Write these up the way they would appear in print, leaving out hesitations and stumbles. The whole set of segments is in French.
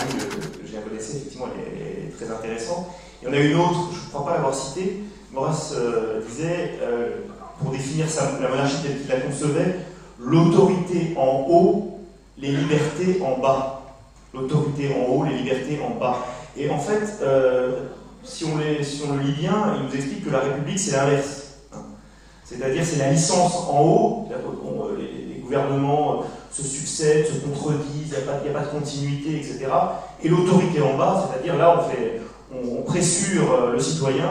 formule que j'ai connaissée, effectivement, elle est très intéressante. Il y en a une autre, je ne crois pas l'avoir citée. Maurras disait, pour définir la monarchie telle qu'il la concevait, l'autorité en haut, les libertés en bas. L'autorité en haut, les libertés en bas. Et en fait, si on le lit bien, il nous explique que la République, c'est l'inverse. C'est-à-dire, c'est la licence en haut, les gouvernements se succèdent, se contredisent, il n'y a pas de continuité, etc. Et l'autorité en bas, c'est-à-dire là, on pressure le citoyen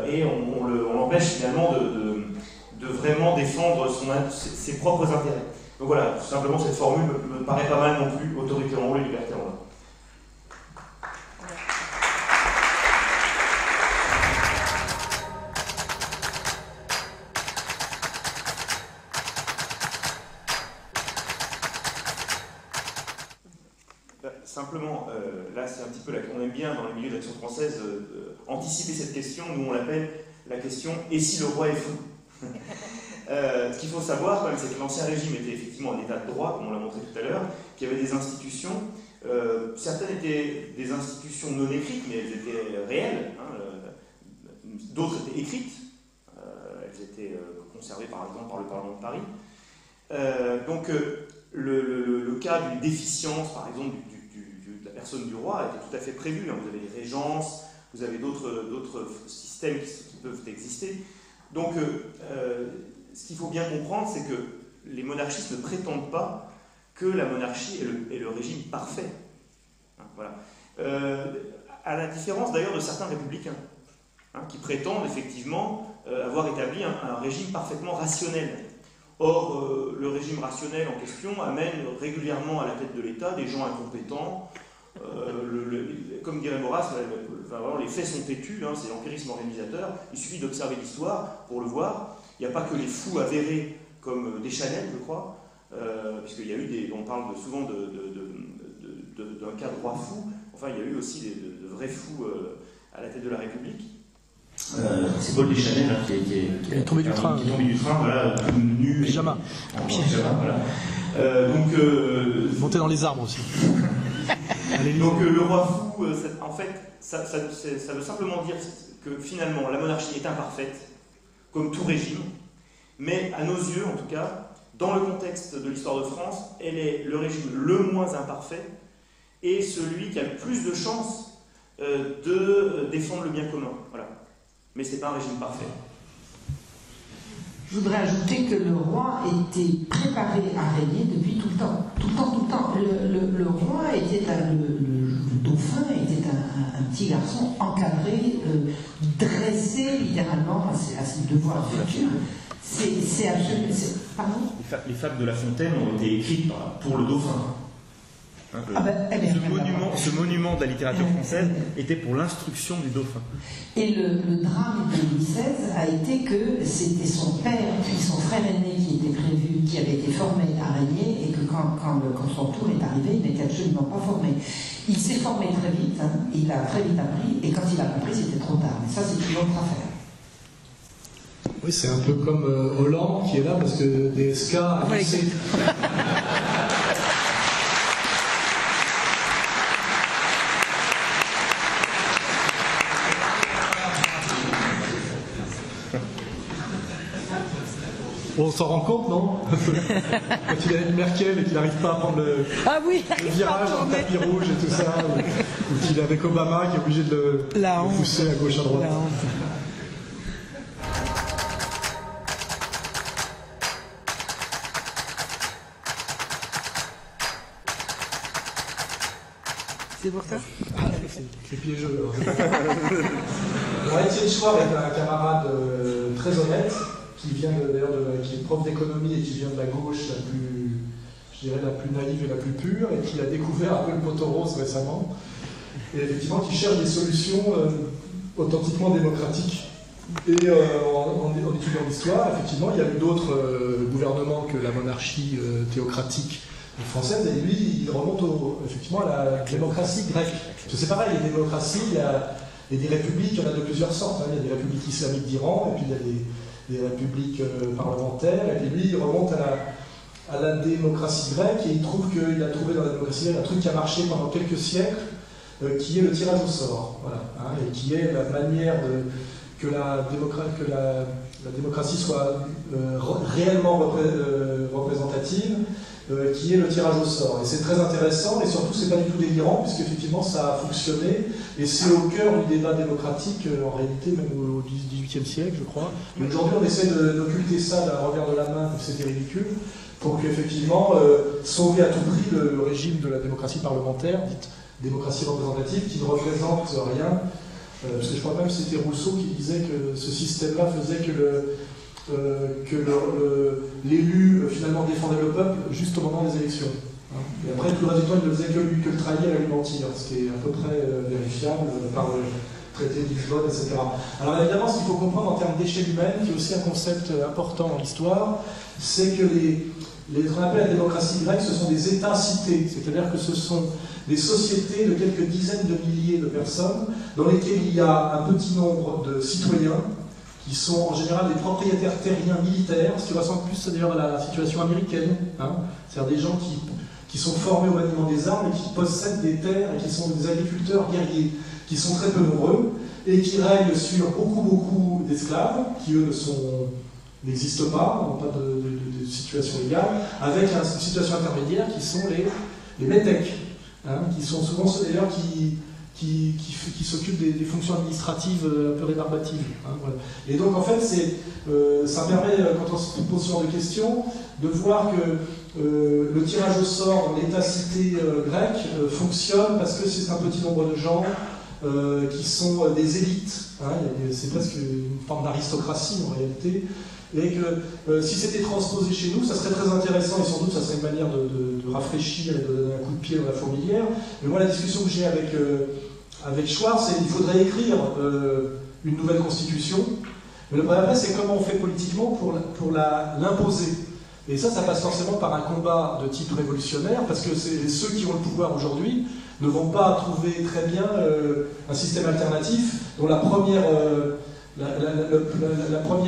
et on l'empêche finalement de vraiment défendre ses propres intérêts. Donc voilà, tout simplement, cette formule me paraît pas mal non plus, autorité en haut et liberté en bas. Simplement, là c'est un petit peu on aime bien dans les milieux d'Action française anticiper cette question, nous on l'appelle la question « et si le roi est fou ?» Ce qu'il faut savoir quand même, c'est que l'ancien régime était effectivement un état de droit, comme on l'a montré tout à l'heure, qu'il y avait des institutions, certaines étaient des institutions non écrites, mais elles étaient réelles, d'autres étaient écrites, elles étaient conservées par exemple par le Parlement de Paris. Donc le cas d'une déficience, par exemple, de la personne du roi était tout à fait prévu. Vous avez les régences, vous avez d'autres systèmes qui peuvent exister. Donc, ce qu'il faut bien comprendre, c'est que les monarchistes ne prétendent pas que la monarchie est le régime parfait. Voilà. À la différence d'ailleurs de certains républicains, qui prétendent effectivement avoir établi un régime parfaitement rationnel. Or, le régime rationnel en question amène régulièrement à la tête de l'État des gens incompétents. Comme dirait Maurras, les faits sont têtus, c'est l'empirisme organisateur. Il suffit d'observer l'histoire pour le voir. Il n'y a pas que les fous avérés comme Deschanel, je crois, puisqu'il y a eu on parle souvent d'un cas de roi fou. Enfin, il y a eu aussi de vrais fous à la tête de la République. C'est Paul Deschanel qui est tombé du train. Qui est tombé du train, voilà, tout nu. Pyjama. En pyjama, voilà. Monter dans les arbres aussi. Donc le roi fou, en fait, ça veut simplement dire que finalement la monarchie est imparfaite, comme tout régime, mais à nos yeux, en tout cas, dans le contexte de l'histoire de France, elle est le régime le moins imparfait et celui qui a le plus de chances de défendre le bien commun. Voilà. Mais ce n'est pas un régime parfait. Je voudrais ajouter que le roi était préparé à régner depuis tout le temps. Tout le temps, tout le temps. Le roi était le dauphin était un petit garçon encadré, dressé littéralement à ses devoirs futurs. C'est absolument... Pardon ? Les fables de La Fontaine ont été écrites pour le dauphin. Ce monument de la littérature française était pour l'instruction du dauphin. Et le drame de Louis XVI a été que c'était son père puis son frère aîné qui avait été formé à régner, et que quand son tour est arrivé, il n'était absolument pas formé. Il s'est formé très vite, il a très vite appris, et quand il a compris, c'était trop tard. Mais ça, c'est une autre affaire. Oui, c'est un peu comme Hollande qui est là parce que DSK a lancé... On s'en rend compte, non? Quand il a une Merkel et qu'il n'arrive pas à prendre le virage en tapis rouge et tout ça, ou qu'il est avec Obama qui est obligé de le pousser à gauche à droite. C'est pour ça? C'est piégeux. Étienne Chouard est un camarade très honnête, qui vient d'ailleurs qui est prof d'économie et qui vient de la gauche la plus, je dirais, la plus naïve et la plus pure, et qui a découvert un peu le poteau rose récemment, et effectivement qui cherche des solutions authentiquement démocratiques. Et en étudiant l'histoire, effectivement, il y a eu d'autres gouvernements que la monarchie théocratique française, et lui, il remonte effectivement à la démocratie grecque. Parce que c'est pareil, les démocraties, il y a des républiques, il y en a de plusieurs sortes. Il y a des républiques islamiques d'Iran, et puis il y a des républiques parlementaires, et puis lui, il remonte à la démocratie grecque, et il trouve qu'il a trouvé dans la démocratie grecque un truc qui a marché pendant quelques siècles, qui est le tirage au sort, voilà, hein, et qui est la manière que la démocratie soit réellement représentative, qui est le tirage au sort. Et c'est très intéressant, et surtout c'est pas du tout délirant, puisqu'effectivement ça a fonctionné, et c'est au cœur du débat démocratique, en réalité, même au XVIIIe siècle, je crois. Aujourd'hui, on essaie d'occulter ça d'un revers de la main, que c'était ridicule, pour qu'effectivement, sauver à tout prix le régime de la démocratie parlementaire, dite démocratie représentative, qui ne représente rien, parce que je crois même que c'était Rousseau qui disait que ce système-là faisait que l'élu finalement défendait le peuple juste au moment des élections. Et après, tout le reste du temps, il ne faisait que le trahir et lui mentir, ce qui est à peu près vérifiable par le traité de Lisbonne, etc. Alors évidemment, ce qu'il faut comprendre en termes d'échelle humaine, qui est aussi un concept important dans l'histoire, c'est que ce qu'on appelle la démocratie grecque, ce sont des États-cités, c'est-à-dire que ce sont des sociétés de quelques dizaines de milliers de personnes dans lesquelles il y a un petit nombre de citoyens qui sont en général des propriétaires terriens militaires, ce qui ressemble plus d'ailleurs à la situation américaine, hein. C'est-à-dire des gens qui sont formés au maniement des armes et qui possèdent des terres et qui sont des agriculteurs guerriers, qui sont très peu nombreux et qui règnent sur beaucoup d'esclaves, qui eux n'existent pas, n'ont pas de situation légale, avec une situation intermédiaire qui sont les métèques, hein, qui sont souvent ceux d'ailleurs qui s'occupent des fonctions administratives un peu rébarbatives. Hein, voilà. Et donc en fait, ça permet, quand on se pose ce genre de questions, de voir que le tirage au sort dans l'état-cité grec fonctionne parce que c'est un petit nombre de gens qui sont des élites. Hein, c'est presque une forme d'aristocratie en réalité. Et que si c'était transposé chez nous, ça serait très intéressant et sans doute ça serait une manière de rafraîchir et de donner un coup de pied dans la fourmilière. Mais moi, la discussion que j'ai avec Schwartz, c'est qu'il faudrait écrire une nouvelle constitution. Mais le problème après, c'est comment on fait politiquement pour l'imposer. Et ça passe forcément par un combat de type révolutionnaire, parce que ceux qui ont le pouvoir aujourd'hui ne vont pas trouver très bien un système alternatif dont la première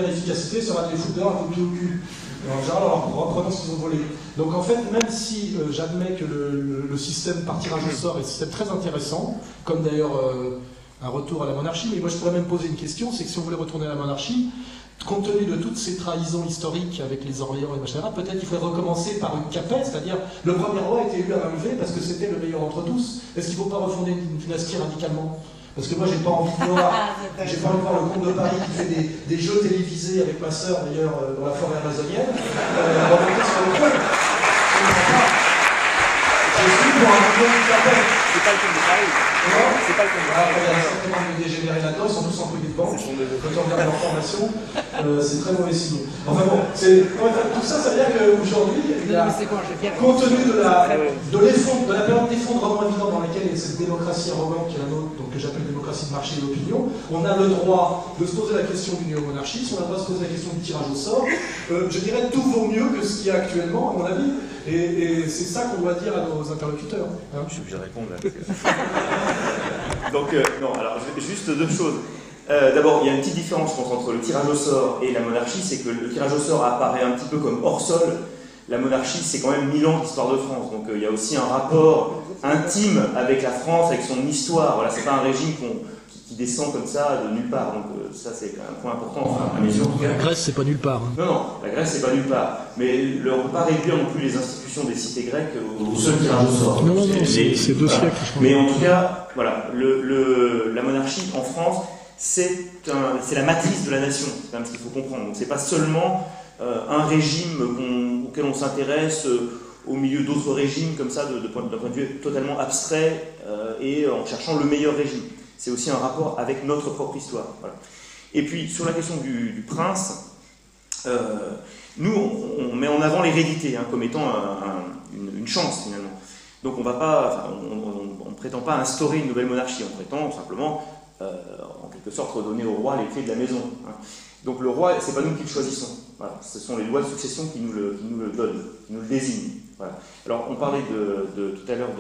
efficacité sera de les foutre dehors à coups de pied au cul. En général, en reprenant ce qu'ils ont volé. Donc en fait, même si j'admets que le système par tirage au sort est un système très intéressant, comme d'ailleurs un retour à la monarchie, mais moi je pourrais même poser une question, c'est que si on voulait retourner à la monarchie, compte tenu de toutes ces trahisons historiques avec les Orléans et machin, peut-être qu'il faudrait recommencer par une capette, c'est-à-dire le premier roi a été élu à main levée parce que c'était le meilleur entre tous. Est-ce qu'il ne faut pas refonder une dynastie radicalement? Parce que moi, j'ai pas envie de voir le comte de Paris qui fait des jeux télévisés avec ma sœur, d'ailleurs, dans la forêt amazonienne, remonter sur le trône. Je suis pour un mouvement de capelle. C'est pas le comte de Paris. Non, c'est pas le comte de Paris. Il y a certainement des dégénérés là-dedans, ils sont tous employés de banque. Quand on regarde leur formation, c'est très mauvais signe. Enfin bon, tout ça, ça veut dire qu'aujourd'hui, compte tenu de la période d'effondrement évident dans laquelle il y a cette démocratie arrogante qui est la nôtre, donc que j'appelle démocratie de marché et d'opinion, on a le droit de se poser la question du néo-monarchisme, on a le droit de se poser la question du tirage au sort. Je dirais tout vaut mieux que ce qu'il y a actuellement, à mon avis, et c'est ça qu'on doit dire à nos interlocuteurs. Hein, je suis obligé de répondre là. Donc, non, alors juste deux choses. D'abord, il y a une petite différence, je pense, entre le tirage au sort et la monarchie, c'est que le tirage au sort apparaît un petit peu comme hors sol. La monarchie, c'est quand même 1000 ans d'histoire de France, donc il y a aussi un rapport intime avec la France, avec son histoire. Voilà, c'est pas un régime qui descend comme ça de nulle part, donc ça c'est un point important, enfin, à mes yeux en tout cas. La Grèce, c'est pas nulle part. Hein. Non, la Grèce, c'est pas nulle part. Mais on ne peut pas réduire non plus les institutions des cités grecques au seul tirage au sort. Non, c'est 2 siècles, je crois. Mais en tout cas, voilà, la monarchie en France, c'est la matrice de la nation, c'est quand même ce qu'il faut comprendre. Donc c'est pas seulement un régime auquel on s'intéresse au milieu d'autres régimes comme ça, d'un point de vue totalement abstrait et en cherchant le meilleur régime. C'est aussi un rapport avec notre propre histoire. Voilà. Et puis, sur la question du prince, nous, on met en avant l'hérédité hein, comme étant une chance, finalement. Donc, on ne prétend pas instaurer une nouvelle monarchie, on prétend simplement, en quelque sorte, redonner au roi les clés de la maison. Hein. Donc, le roi, ce n'est pas nous qui le choisissons. Voilà. Ce sont les lois de succession qui nous le donnent, qui nous le désignent. Voilà. Alors, on parlait tout à l'heure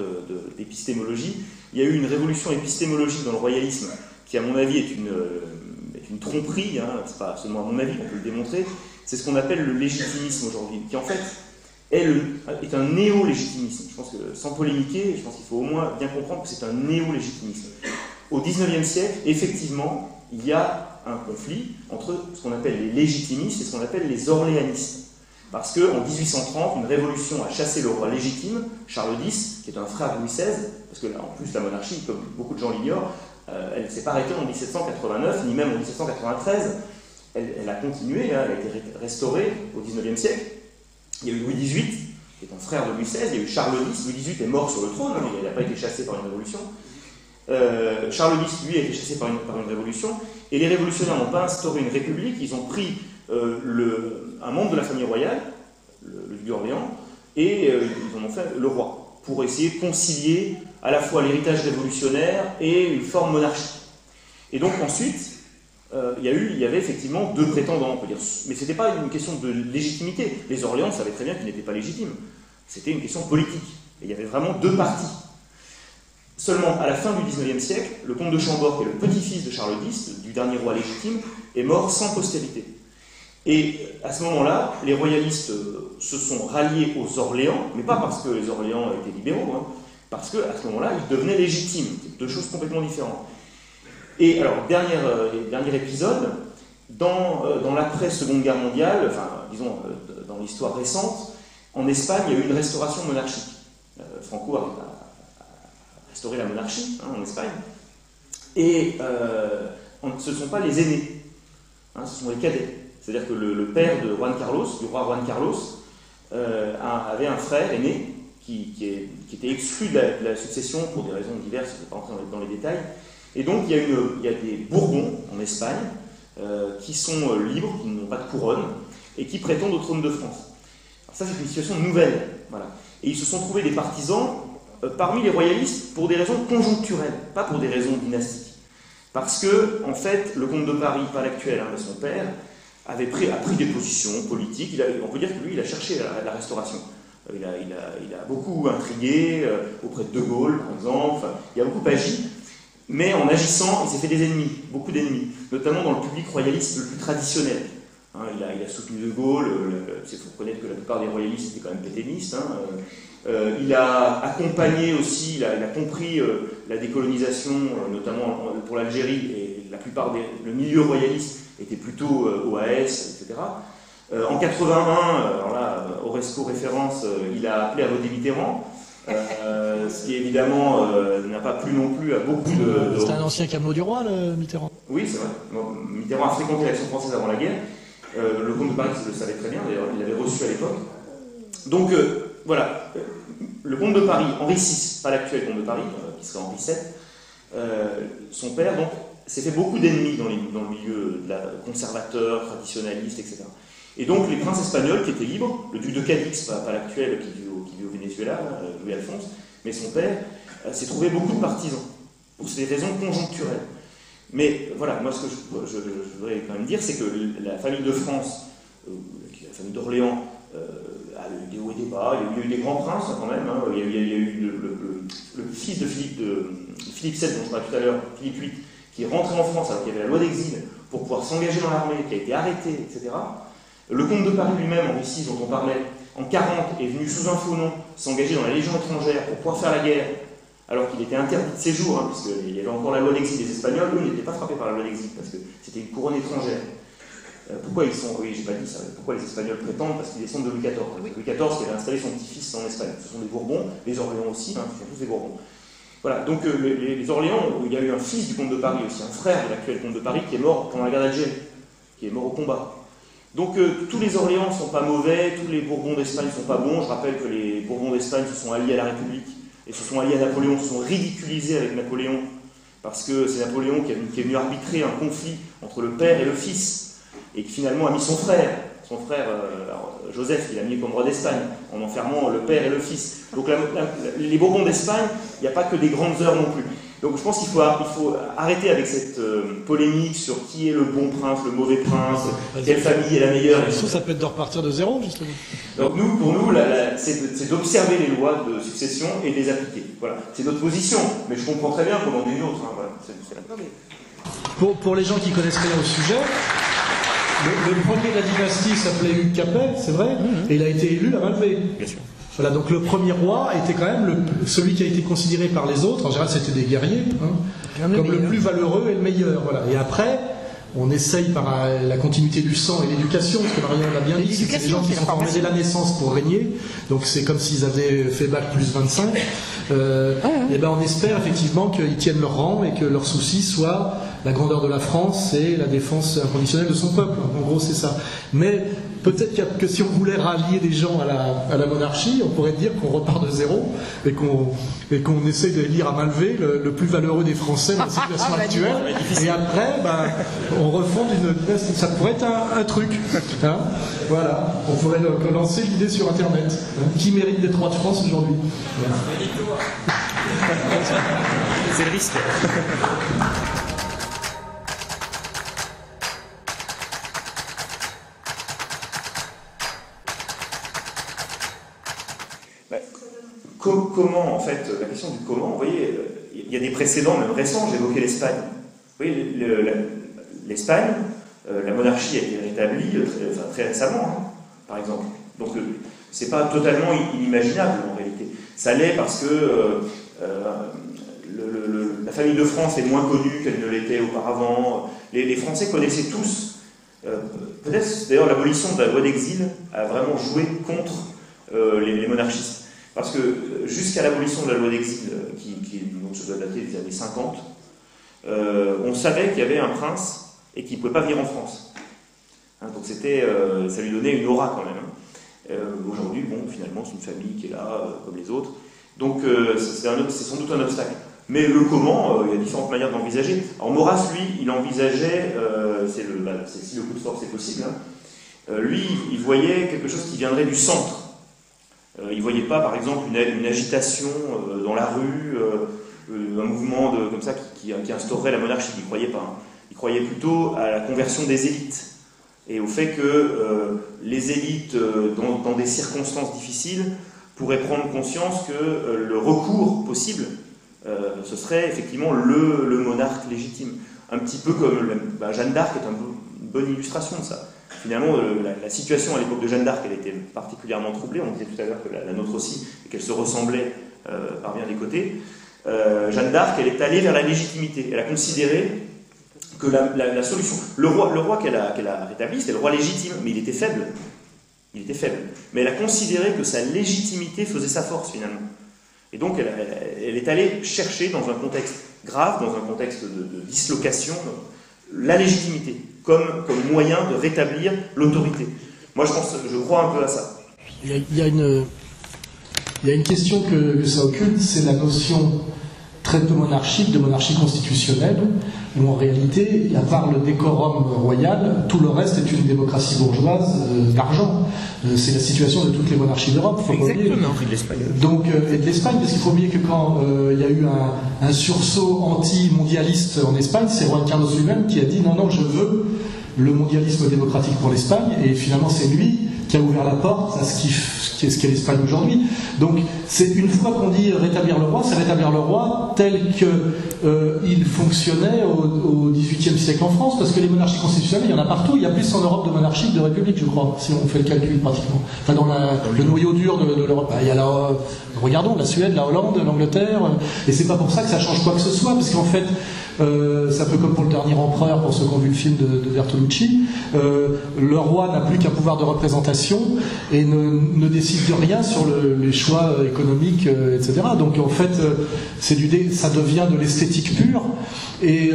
d'épistémologie. Il y a eu une révolution épistémologique dans le royalisme qui, à mon avis, est une tromperie. Hein. C'est pas seulement à mon avis, on peut le démontrer. C'est ce qu'on appelle le légitimisme aujourd'hui, qui en fait est un néo-légitimisme. Je pense que, sans polémiquer, je pense qu'il faut au moins bien comprendre que c'est un néo-légitimisme. Au XIXe siècle, effectivement, il y a un conflit entre ce qu'on appelle les légitimistes et ce qu'on appelle les orléanistes. Parce qu'en 1830, une révolution a chassé le roi légitime, Charles X, qui est un frère de Louis XVI, parce que là, en plus, la monarchie, comme beaucoup de gens l'ignorent, elle ne s'est pas arrêtée en 1789, ni même en 1793. Elle a continué, hein, elle a été restaurée au XIXe siècle. Il y a eu Louis XVIII, qui est un frère de Louis XVI, il y a eu Charles X. Louis XVIII est mort sur le trône, hein, il n'a pas été chassé par une révolution. Charles X, lui, a été chassé par une révolution. Et les révolutionnaires n'ont pas instauré une république, ils ont pris un membre de la famille royale, le duc d'Orléans, et ils en ont fait le roi, pour essayer de concilier à la fois l'héritage révolutionnaire et une forme monarchique. Et donc ensuite, il y avait effectivement deux prétendants, on peut dire. Mais ce n'était pas une question de légitimité. Les Orléans savaient très bien qu'ils n'étaient pas légitimes. C'était une question politique. Et il y avait vraiment deux partis. Seulement, à la fin du XIXe siècle, le comte de Chambord, qui est le petit-fils de Charles X, du dernier roi légitime, est mort sans postérité. Et à ce moment-là, les royalistes se sont ralliés aux Orléans, mais pas parce que les Orléans étaient libéraux, hein, parce qu'à ce moment-là, ils devenaient légitimes. C'est deux choses complètement différentes. Et alors, dernier épisode, dans l'après-Seconde Guerre mondiale, enfin, disons, dans l'histoire récente, en Espagne, il y a eu une restauration monarchique. Franco a restauré la monarchie, hein, en Espagne. Et ce ne sont pas les aînés, hein, ce sont les cadets. C'est-à-dire que le père de Juan Carlos, du roi Juan Carlos, avait un frère aîné qui était exclu de la succession pour des raisons diverses, je ne vais pas rentrer dans les détails. Et donc il y a des Bourbons en Espagne qui sont libres, qui n'ont pas de couronne, et qui prétendent au trône de France. Alors ça, c'est une situation nouvelle. Voilà. Et ils se sont trouvés des partisans parmi les royalistes pour des raisons conjoncturelles, pas pour des raisons dynastiques. Parce que, en fait, le comte de Paris, pas l'actuel, hein, mais son père, a pris des positions politiques. On peut dire que lui, il a cherché la restauration. Il a beaucoup intrigué auprès de Gaulle, par exemple. Enfin, il a beaucoup agi. Mais en agissant, il s'est fait des ennemis, beaucoup d'ennemis, notamment dans le public royaliste le plus traditionnel. Hein, il a soutenu De Gaulle, il faut reconnaître que la plupart des royalistes étaient quand même pétainistes. Hein, il a accompagné aussi, il a compris la décolonisation, notamment pour l'Algérie, et la plupart le milieu royaliste était plutôt OAS, etc. En 81, alors là, Oresco référence, il a appelé à voter Mitterrand. Ce qui évidemment n'a pas plu non plus à beaucoup de... C'était un ancien camelot du roi, le Mitterrand. Oui, c'est vrai. Bon, Mitterrand a fréquenté l'Action française avant la guerre. Le comte de Paris le savait très bien, d'ailleurs, il l'avait reçu à l'époque. Donc, voilà. Le comte de Paris, Henri VI, pas l'actuel comte de Paris, qui serait Henri VII, son père, donc, s'est fait beaucoup d'ennemis dans le milieu conservateur, traditionnaliste, etc. Et donc les princes espagnols qui étaient libres, le duc de Cadix, pas l'actuel qui vit au Venezuela, Louis-Alphonse, mais son père, s'est trouvé beaucoup de partisans, pour des raisons conjoncturelles. Mais voilà, moi ce que je voudrais quand même dire, c'est que la famille de France, la famille d'Orléans, a eu des hauts et des bas, il y a eu des grands princes quand même, hein. Il y a eu le fils de Philippe VII, dont je parlais tout à l'heure, Philippe VIII, qui est rentré en France alors qu'il y avait la loi d'exil pour pouvoir s'engager dans l'armée, qui a été arrêté, etc. Le comte de Paris lui-même, Henri VI, dont on parlait, en 40, est venu sous un faux nom s'engager dans la Légion étrangère pour pouvoir faire la guerre, alors qu'il était interdit de séjour, hein, puisqu'il y avait encore la loi d'exil des Espagnols. Eux n'étaient pas frappés par la loi d'exil, parce que c'était une couronne étrangère. Pourquoi ils sont... Oui, j'ai pas dit ça. Pourquoi les Espagnols prétendent? Parce qu'ils descendent de Louis XIV. Louis XIV qui avait installé son petit-fils en Espagne. Ce sont des Bourbons, les Orléans aussi, hein, ce sont tous des Bourbons. Voilà, donc les Orléans, il y a eu un fils du comte de Paris aussi, un frère de l'actuel comte de Paris, qui est mort pendant la guerre d'Algérie, qui est mort au combat. Donc tous les Orléans ne sont pas mauvais, tous les Bourbons d'Espagne ne sont pas bons. Je rappelle que les Bourbons d'Espagne se sont alliés à la République et se sont alliés à Napoléon, se sont ridiculisés avec Napoléon, parce que c'est Napoléon qui est venu arbitrer un conflit entre le père et le fils, et qui finalement a mis son frère, Joseph, il a mis comme roi d'Espagne, en enfermant le père et le fils. Donc les Bourbons d'Espagne, il n'y a pas que des grandes heures non plus. Donc je pense qu'il faut arrêter avec cette polémique sur qui est le bon prince, le mauvais prince, quelle famille est la meilleure. Ça peut être de repartir de zéro, justement. Donc pour nous, c'est d'observer les lois de succession et de les appliquer. Voilà. C'est notre position, mais je comprends très bien qu'on en ait une autre. Hein. Voilà. Pour les gens qui connaissent rien au sujet, Le premier de la dynastie s'appelait Hugues Capet, c'est vrai, et il a été élu à Malvé. Bien sûr. Voilà, donc le premier roi était quand même celui qui a été considéré par les autres, en général c'était des guerriers, comme le plus valeureux et le meilleur. Voilà. Et après, on essaye par la continuité du sang et l'éducation, parce que Marion l'a bien dit, c'est des gens qui sont formés dès la naissance pour régner, donc c'est comme s'ils avaient fait bac plus 25. Et ben on espère effectivement qu'ils tiennent leur rang et que leur souci soit la grandeur de la France et la défense inconditionnelle de son peuple. En gros, c'est ça. Mais peut-être que si on voulait rallier des gens à la monarchie, on pourrait dire qu'on repart de zéro et qu'on essaye d'élire à Malvé le plus valeureux des Français dans la situation actuelle. Et après, on refonde ça pourrait être un truc. Hein, voilà. On pourrait lancer l'idée sur Internet. Qui mérite d'être roi de France aujourd'hui? C'est le risque. Comment, en fait, la question du comment, vous voyez, il y a des précédents, même récents, j'évoquais l'Espagne. Vous voyez, l'Espagne, la monarchie a été rétablie très récemment, hein, par exemple. Donc, c'est pas totalement inimaginable, en réalité. Ça l'est parce que la famille de France est moins connue qu'elle ne l'était auparavant. Les Français connaissaient tous, peut-être d'ailleurs l'abolition de la loi d'exil a vraiment joué contre les monarchistes. Parce que jusqu'à l'abolition de la loi d'exil, donc ça doit dater des années 50, on savait qu'il y avait un prince et qu'il ne pouvait pas venir en France. Hein, donc ça lui donnait une aura quand même. Aujourd'hui, bon, finalement, c'est une famille qui est là, comme les autres. Donc c'est sans doute un obstacle. Mais le comment, il y a différentes manières d'envisager. Alors Maurras, lui, il envisageait, si le coup de force est possible, hein, lui, il voyait quelque chose qui viendrait du centre. Il ne voyait pas, par exemple, une agitation dans la rue, un mouvement comme ça qui instaurerait la monarchie. Il ne croyait pas. Hein. Il croyait plutôt à la conversion des élites et au fait que les élites, dans des circonstances difficiles, pourraient prendre conscience que le recours possible, ce serait effectivement le monarque légitime. Un petit peu comme Jeanne d'Arc est une bonne illustration de ça. Finalement, la situation à l'époque de Jeanne d'Arc, elle était particulièrement troublée. On disait tout à l'heure que la nôtre aussi, et qu'elle se ressemblait par bien des côtés. Jeanne d'Arc, elle est allée vers la légitimité. Elle a considéré que la solution... Le roi qu'elle a rétabli, c'était le roi légitime, mais il était faible. Il était faible. Mais elle a considéré que sa légitimité faisait sa force, finalement. Et donc, elle est allée chercher, dans un contexte grave, dans un contexte de dislocation, la légitimité, comme moyen de rétablir l'autorité. Moi, je crois un peu à ça. Il y a une question que ça occulte, c'est la notion très peu monarchique de monarchie constitutionnelle, où en réalité, à part le décorum royal, tout le reste est une démocratie bourgeoise d'argent. C'est la situation de toutes les monarchies d'Europe. Exactement. Et de l'Espagne. Donc, et de l'Espagne, parce qu'il faut oublier que quand il y a eu un sursaut anti-mondialiste en Espagne, c'est Juan Carlos lui-même qui a dit non, je veux le mondialisme démocratique pour l'Espagne, et finalement c'est lui qui a ouvert la porte à ce qu'est l'Espagne aujourd'hui. Donc, c'est une fois qu'on dit rétablir le roi, c'est rétablir le roi tel qu'il fonctionnait au XVIIIe siècle en France, parce que les monarchies constitutionnelles, il y en a partout. Il y a plus en Europe de monarchies que de républiques, je crois, si on fait le calcul pratiquement. Enfin, dans le noyau dur de l'Europe. Il y a regardons, la Suède, la Hollande, l'Angleterre, et c'est pas pour ça que ça change quoi que ce soit, parce qu'en fait, c'est un peu comme pour le dernier empereur, pour ceux qui ont vu le film de Bertolucci, le roi n'a plus qu'un pouvoir de représentation et ne décide de rien sur les choix économiques, etc. Donc en fait, ça devient de l'esthétique pure et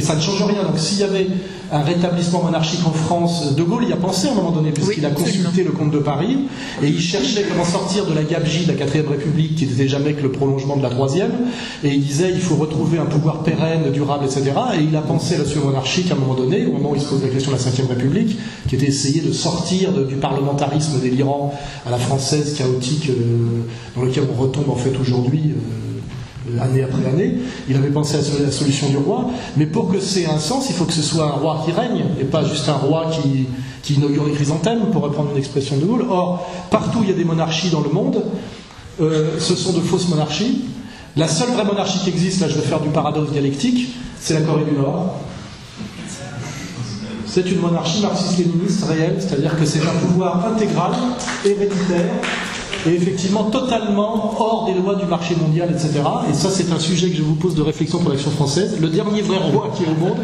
ça ne change rien. Donc s'il y avait un rétablissement monarchique en France, De Gaulle y a pensé à un moment donné, puisqu'il a consulté le comte de Paris et il cherchait comment sortir de la gabegie de la 4ème République qui n'était jamais que le prolongement de la 3e, et il disait il faut retrouver un pouvoir pérenne, durable, etc. Et il a pensé à la suite monarchique à un moment donné, au moment où il se pose la question de la 5ème République, qui était essayer de sortir du parlementarisme délirant à la française chaotique dans lequel on retombe en fait aujourd'hui année après année. Il avait pensé à la solution du roi, mais pour que c'est un sens, il faut que ce soit un roi qui règne, et pas juste un roi qui inaugure les chrysanthèmes, pour reprendre une expression de Gaulle. Or, partout où il y a des monarchies dans le monde, ce sont de fausses monarchies. La seule vraie monarchie qui existe, là je vais faire du paradoxe dialectique, c'est la Corée du Nord. c'est une monarchie marxiste-léniniste réelle, c'est-à-dire que c'est un pouvoir intégral, héréditaire, et effectivement totalement hors des lois du marché mondial, etc. Et ça, c'est un sujet que je vous pose de réflexion pour l'Action française. Le dernier vrai roi qui est au monde,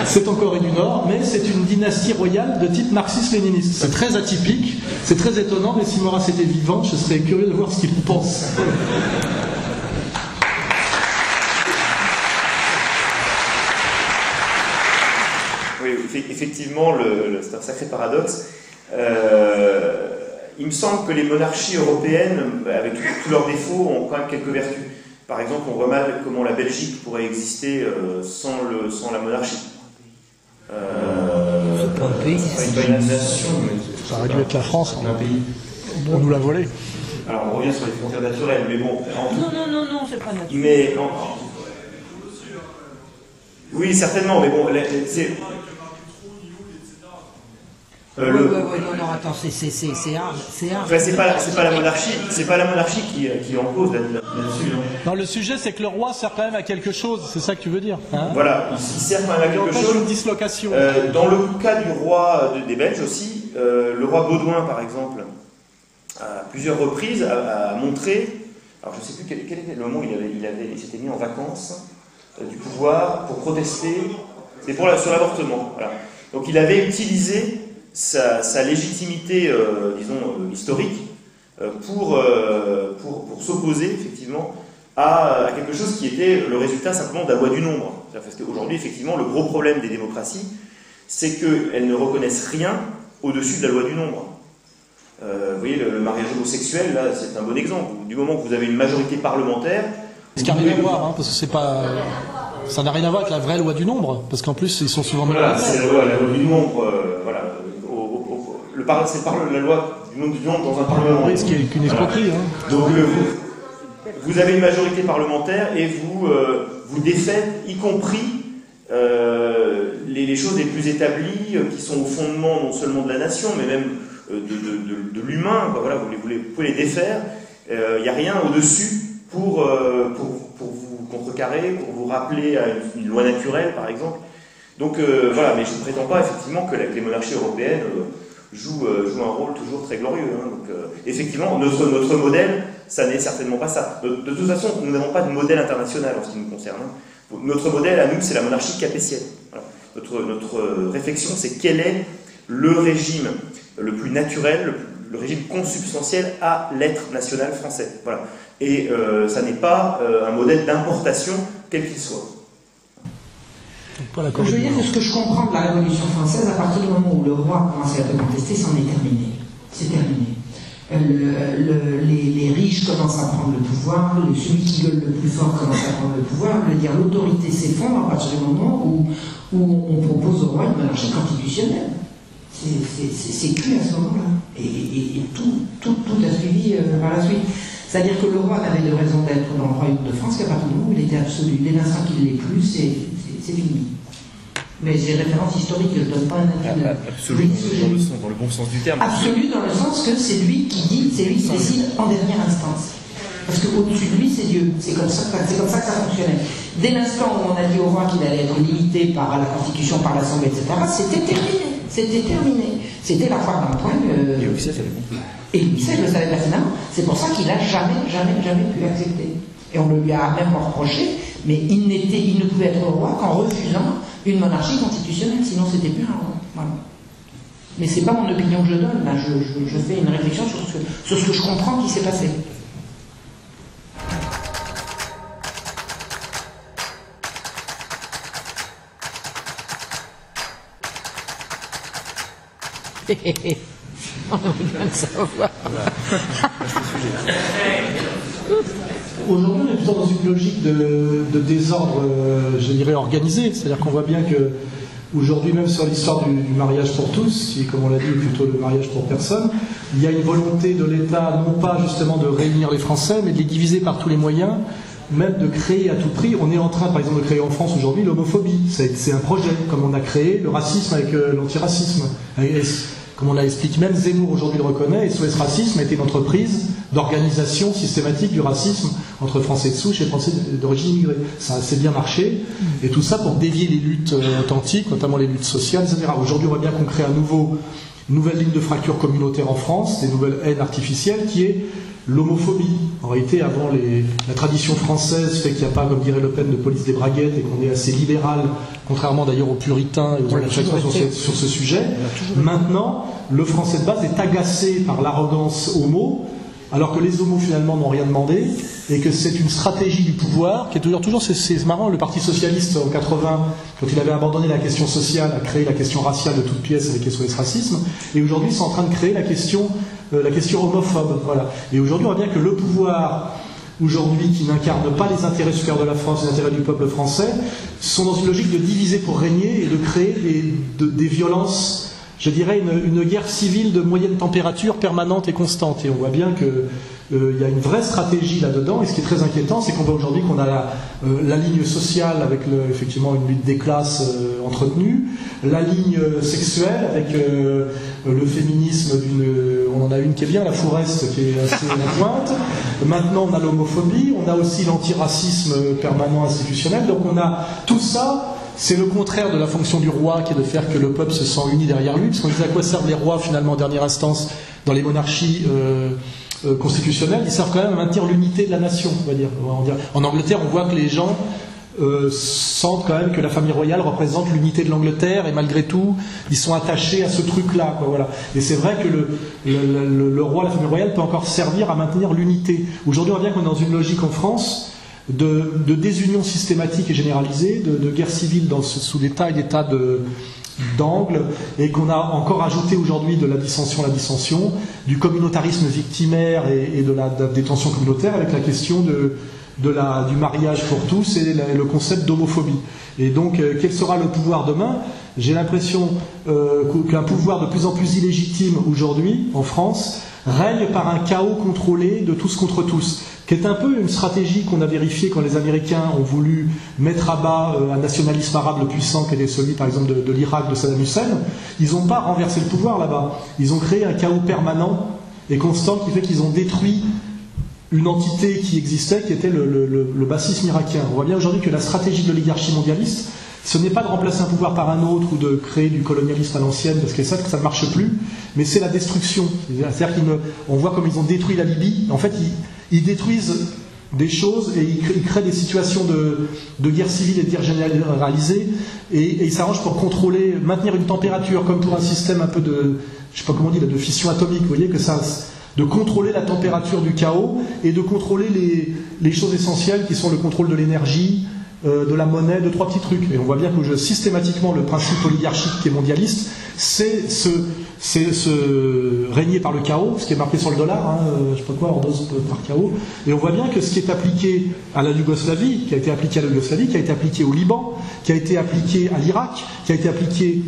c'est en Corée du Nord, mais c'est une dynastie royale de type marxiste-léniniste. C'est très atypique, c'est très étonnant, mais si Maurras était vivant, je serais curieux de voir ce qu'il en pense. Oui, effectivement, c'est un sacré paradoxe. Il me semble que les monarchies européennes, avec tous leurs défauts, ont quand même quelques vertus. Par exemple, on remarque comment la Belgique pourrait exister sans la monarchie. C'est pas un pays. C'est pas une nation, mais Ça aurait dû être la France, un pays. on nous l'a volé. Alors on revient sur les frontières naturelles, mais bon. Non, c'est pas naturel. Mais oui, certainement, mais bon, c'est. Oui, non, attends, c'est hard. Enfin, c'est pas la monarchie qui en cause là-dessus. Hein. Non, le sujet, c'est que le roi sert quand même à quelque chose, c'est ça que tu veux dire, hein? Voilà, il sert quand même à quelque chose. Une dislocation. Dans le cas du roi des Belges aussi, le roi Baudouin, par exemple, à plusieurs reprises, a montré, alors je ne sais plus quel était le moment où il s'était mis en vacances du pouvoir pour protester, c'est sur l'avortement. Voilà. Donc il avait utilisé sa légitimité, disons, historique pour s'opposer, effectivement, à quelque chose qui était le résultat simplement de la loi du nombre. Parce qu'aujourd'hui, effectivement, le gros problème des démocraties, c'est qu'elles ne reconnaissent rien au-dessus de la loi du nombre. Vous voyez, le mariage homosexuel, là, c'est un bon exemple. Du moment que vous avez une majorité parlementaire... Ce qui n'a rien à voir, hein, parce que c'est pas... Ça n'a rien à voir avec la vraie loi du nombre, parce qu'en plus, ils sont souvent... Voilà, c'est la loi du nombre, voilà. C'est la loi du nombre dans un parlement. Oui, ce qui est qu'une escroquerie. Voilà. Hein. Donc, vous avez une majorité parlementaire et vous défaites, y compris les choses les plus établies, qui sont au fondement non seulement de la nation, mais même de l'humain. Voilà, vous pouvez les défaire. Il n'y a rien au-dessus pour vous contrecarrer, pour vous rappeler à une loi naturelle, par exemple. Donc voilà, mais je ne prétends pas effectivement que les monarchies européennes jouent un rôle toujours très glorieux. Hein. Donc effectivement, notre modèle, ça n'est certainement pas ça. De toute façon, nous n'avons pas de modèle international en ce qui nous concerne. Hein. Notre modèle à nous, c'est la monarchie capétienne. Voilà. Notre réflexion, c'est quel est le régime le plus naturel, le régime consubstantiel à l'être national français. Voilà. Et ça n'est pas un modèle d'importation, quel qu'il soit. Je veux dire que ce que je comprends de la Révolution française, à partir du moment où le roi a commencé à te contester, c'en est terminé. C'est terminé. Les riches commencent à prendre le pouvoir, celui qui gueule le plus fort commence à prendre le pouvoir. Je veux dire, l'autorité s'effondre à partir du moment où on propose au roi une monarchie constitutionnelle. C'est cru à ce moment-là. Et tout a suivi par la suite. C'est-à-dire que le roi n'avait de raison d'être dans le royaume de France qu'à partir du moment où il était absolu. Dès l'instant qu'il ne l'est plus, c'est fini. Mais j'ai référence historique, je ne donne pas un avis. Absolu, dans le bon sens du terme. Absolu dans le sens que c'est lui qui dit, c'est lui qui décide en dernière instance. Parce qu'au-dessus de lui, c'est Dieu. C'est comme ça que ça fonctionnait. Dès l'instant où on a dit au roi qu'il allait être limité par la Constitution, par l'Assemblée, etc., c'était terminé. C'était terminé. C'était la foire d'Antoine. Et Louis XVI avait compris. Et Louis XVI le savait pertinemment. C'est pour ça qu'il n'a jamais pu accepter. Et on le lui a même reproché, mais il ne pouvait être roi qu'en refusant une monarchie constitutionnelle, sinon c'était plus un roi. Voilà. Mais c'est pas mon opinion que je donne, là, je fais une réflexion sur ce que je comprends qui s'est passé. On a besoin de savoir. Aujourd'hui, on est plutôt dans une logique de désordre, je dirais, organisé. C'est-à-dire qu'on voit bien que aujourd'hui, même sur l'histoire du mariage pour tous, qui, comme on l'a dit, est plutôt le mariage pour personne, il y a une volonté de l'État, non pas justement de réunir les Français, mais de les diviser par tous les moyens, même de créer à tout prix. On est en train, par exemple, de créer en France aujourd'hui l'homophobie. C'est un projet, comme on a créé le racisme avec l'antiracisme. comme on l'a expliqué, même Zemmour aujourd'hui le reconnaît, SOS Racisme a été une entreprise d'organisation systématique du racisme entre Français de souche et Français d'origine immigrée. Ça a assez bien marché, et tout ça pour dévier les luttes authentiques, notamment les luttes sociales, etc. Aujourd'hui, on voit bien qu'on crée une nouvelle ligne de fracture communautaire en France, des nouvelles haines artificielles, qui est l'homophobie. En réalité, avant, la tradition française fait qu'il n'y a pas, comme dirait Le Pen, de police des braguettes, et qu'on est assez libéral, contrairement d'ailleurs aux puritains et aux anglo-saxons sur ce sujet. Maintenant, le français de base est agacé par l'arrogance homo, alors que les homos finalement n'ont rien demandé, et que c'est une stratégie du pouvoir qui est toujours c'est marrant, le Parti Socialiste en 80, quand il avait abandonné la question sociale, a créé la question raciale de toutes pièces avec SOS Racisme, et aujourd'hui c'est en train de créer la question homophobe. Voilà. Et aujourd'hui on voit bien que le pouvoir, aujourd'hui, qui n'incarne pas les intérêts supérieurs de la France, les intérêts du peuple français, sont dans une logique de diviser pour régner et de créer des violences, je dirais une guerre civile de moyenne température permanente et constante. Et on voit bien que y a une vraie stratégie là-dedans, et ce qui est très inquiétant, c'est qu'on voit aujourd'hui qu'on a la ligne sociale avec effectivement une lutte des classes entretenue, la ligne sexuelle avec le féminisme on en a une qui est bien, la Fourest, qui est assez à la pointe. Maintenant, on a l'homophobie, on a aussi l'antiracisme permanent institutionnel. Donc on a tout ça. C'est le contraire de la fonction du roi, qui est de faire que le peuple se sent uni derrière lui, parce qu'on dit à quoi servent les rois finalement en dernière instance dans les monarchies constitutionnelles. Ils servent quand même à maintenir l'unité de la nation, on va dire. En Angleterre, on voit que les gens sentent quand même que la famille royale représente l'unité de l'Angleterre, et malgré tout, ils sont attachés à ce truc-là. Voilà. Et c'est vrai que le roi, la famille royale, peut encore servir à maintenir l'unité. Aujourd'hui, on voit bien qu'on est dans une logique en France de désunion systématique et généralisée, de guerre civile sous des tas et des tas d'angles, et qu'on a encore ajouté aujourd'hui de la dissension à la dissension, du communautarisme victimaire et de la détention communautaire, avec la question du mariage pour tous et le concept d'homophobie. Et donc, quel sera le pouvoir demain? J'ai l'impression qu'un pouvoir de plus en plus illégitime aujourd'hui, en France, règne par un chaos contrôlé de tous contre tous, qui est un peu une stratégie qu'on a vérifiée quand les Américains ont voulu mettre à bas un nationalisme arabe puissant, qui était celui par exemple de l'Irak de Saddam Hussein. Ils n'ont pas renversé le pouvoir là-bas, ils ont créé un chaos permanent et constant qui fait qu'ils ont détruit une entité qui existait, qui était le bassisme irakien. On voit bien aujourd'hui que la stratégie de l'oligarchie mondialiste, ce n'est pas de remplacer un pouvoir par un autre ou de créer du colonialisme à l'ancienne, parce que ça ne marche plus, mais c'est la destruction. C'est-à-dire qu'on voit comme ils ont détruit la Libye. En fait, ils détruisent des choses et ils créent des situations de guerre civile et de guerre généralisée, et ils s'arrangent pour contrôler, maintenir une température, comme pour un système un peu je sais pas comment on dit, de fission atomique. Vous voyez que ça, de contrôler la température du chaos et de contrôler les choses essentielles qui sont le contrôle de l'énergie, de la monnaie, de trois petits trucs. Et on voit bien que systématiquement le principe oligarchique qui est mondialiste, c'est régner par le chaos, ce qui est marqué sur le dollar, je sais pas quoi, ordose par chaos. Et on voit bien que ce qui est appliqué à la Yougoslavie, qui a été appliqué à la Yougoslavie, qui a été appliqué au Liban, qui a été appliqué à l'Irak, qui a été appliqué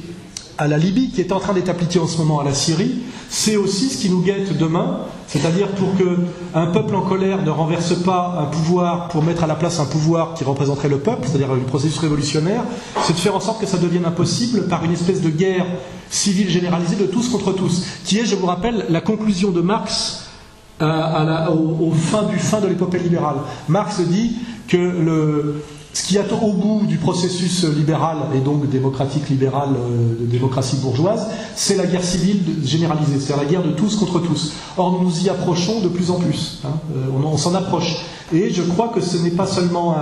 à la Libye, qui est en train d'être appliqué en ce moment à la Syrie, c'est aussi ce qui nous guette demain, c'est-à-dire pour qu'un peuple en colère ne renverse pas un pouvoir pour mettre à la place un pouvoir qui représenterait le peuple, c'est-à-dire un processus révolutionnaire, c'est de faire en sorte que ça devienne impossible par une espèce de guerre civile généralisée de tous contre tous, qui est, je vous rappelle, la conclusion de Marx au fin de l'épopée libérale. Marx dit que ce qui est au bout du processus libéral, et donc démocratique libéral, de démocratie bourgeoise, c'est la guerre civile généralisée, c'est la guerre de tous contre tous. Or, nous nous y approchons de plus en plus. On s'en approche. Et je crois que ce n'est pas seulement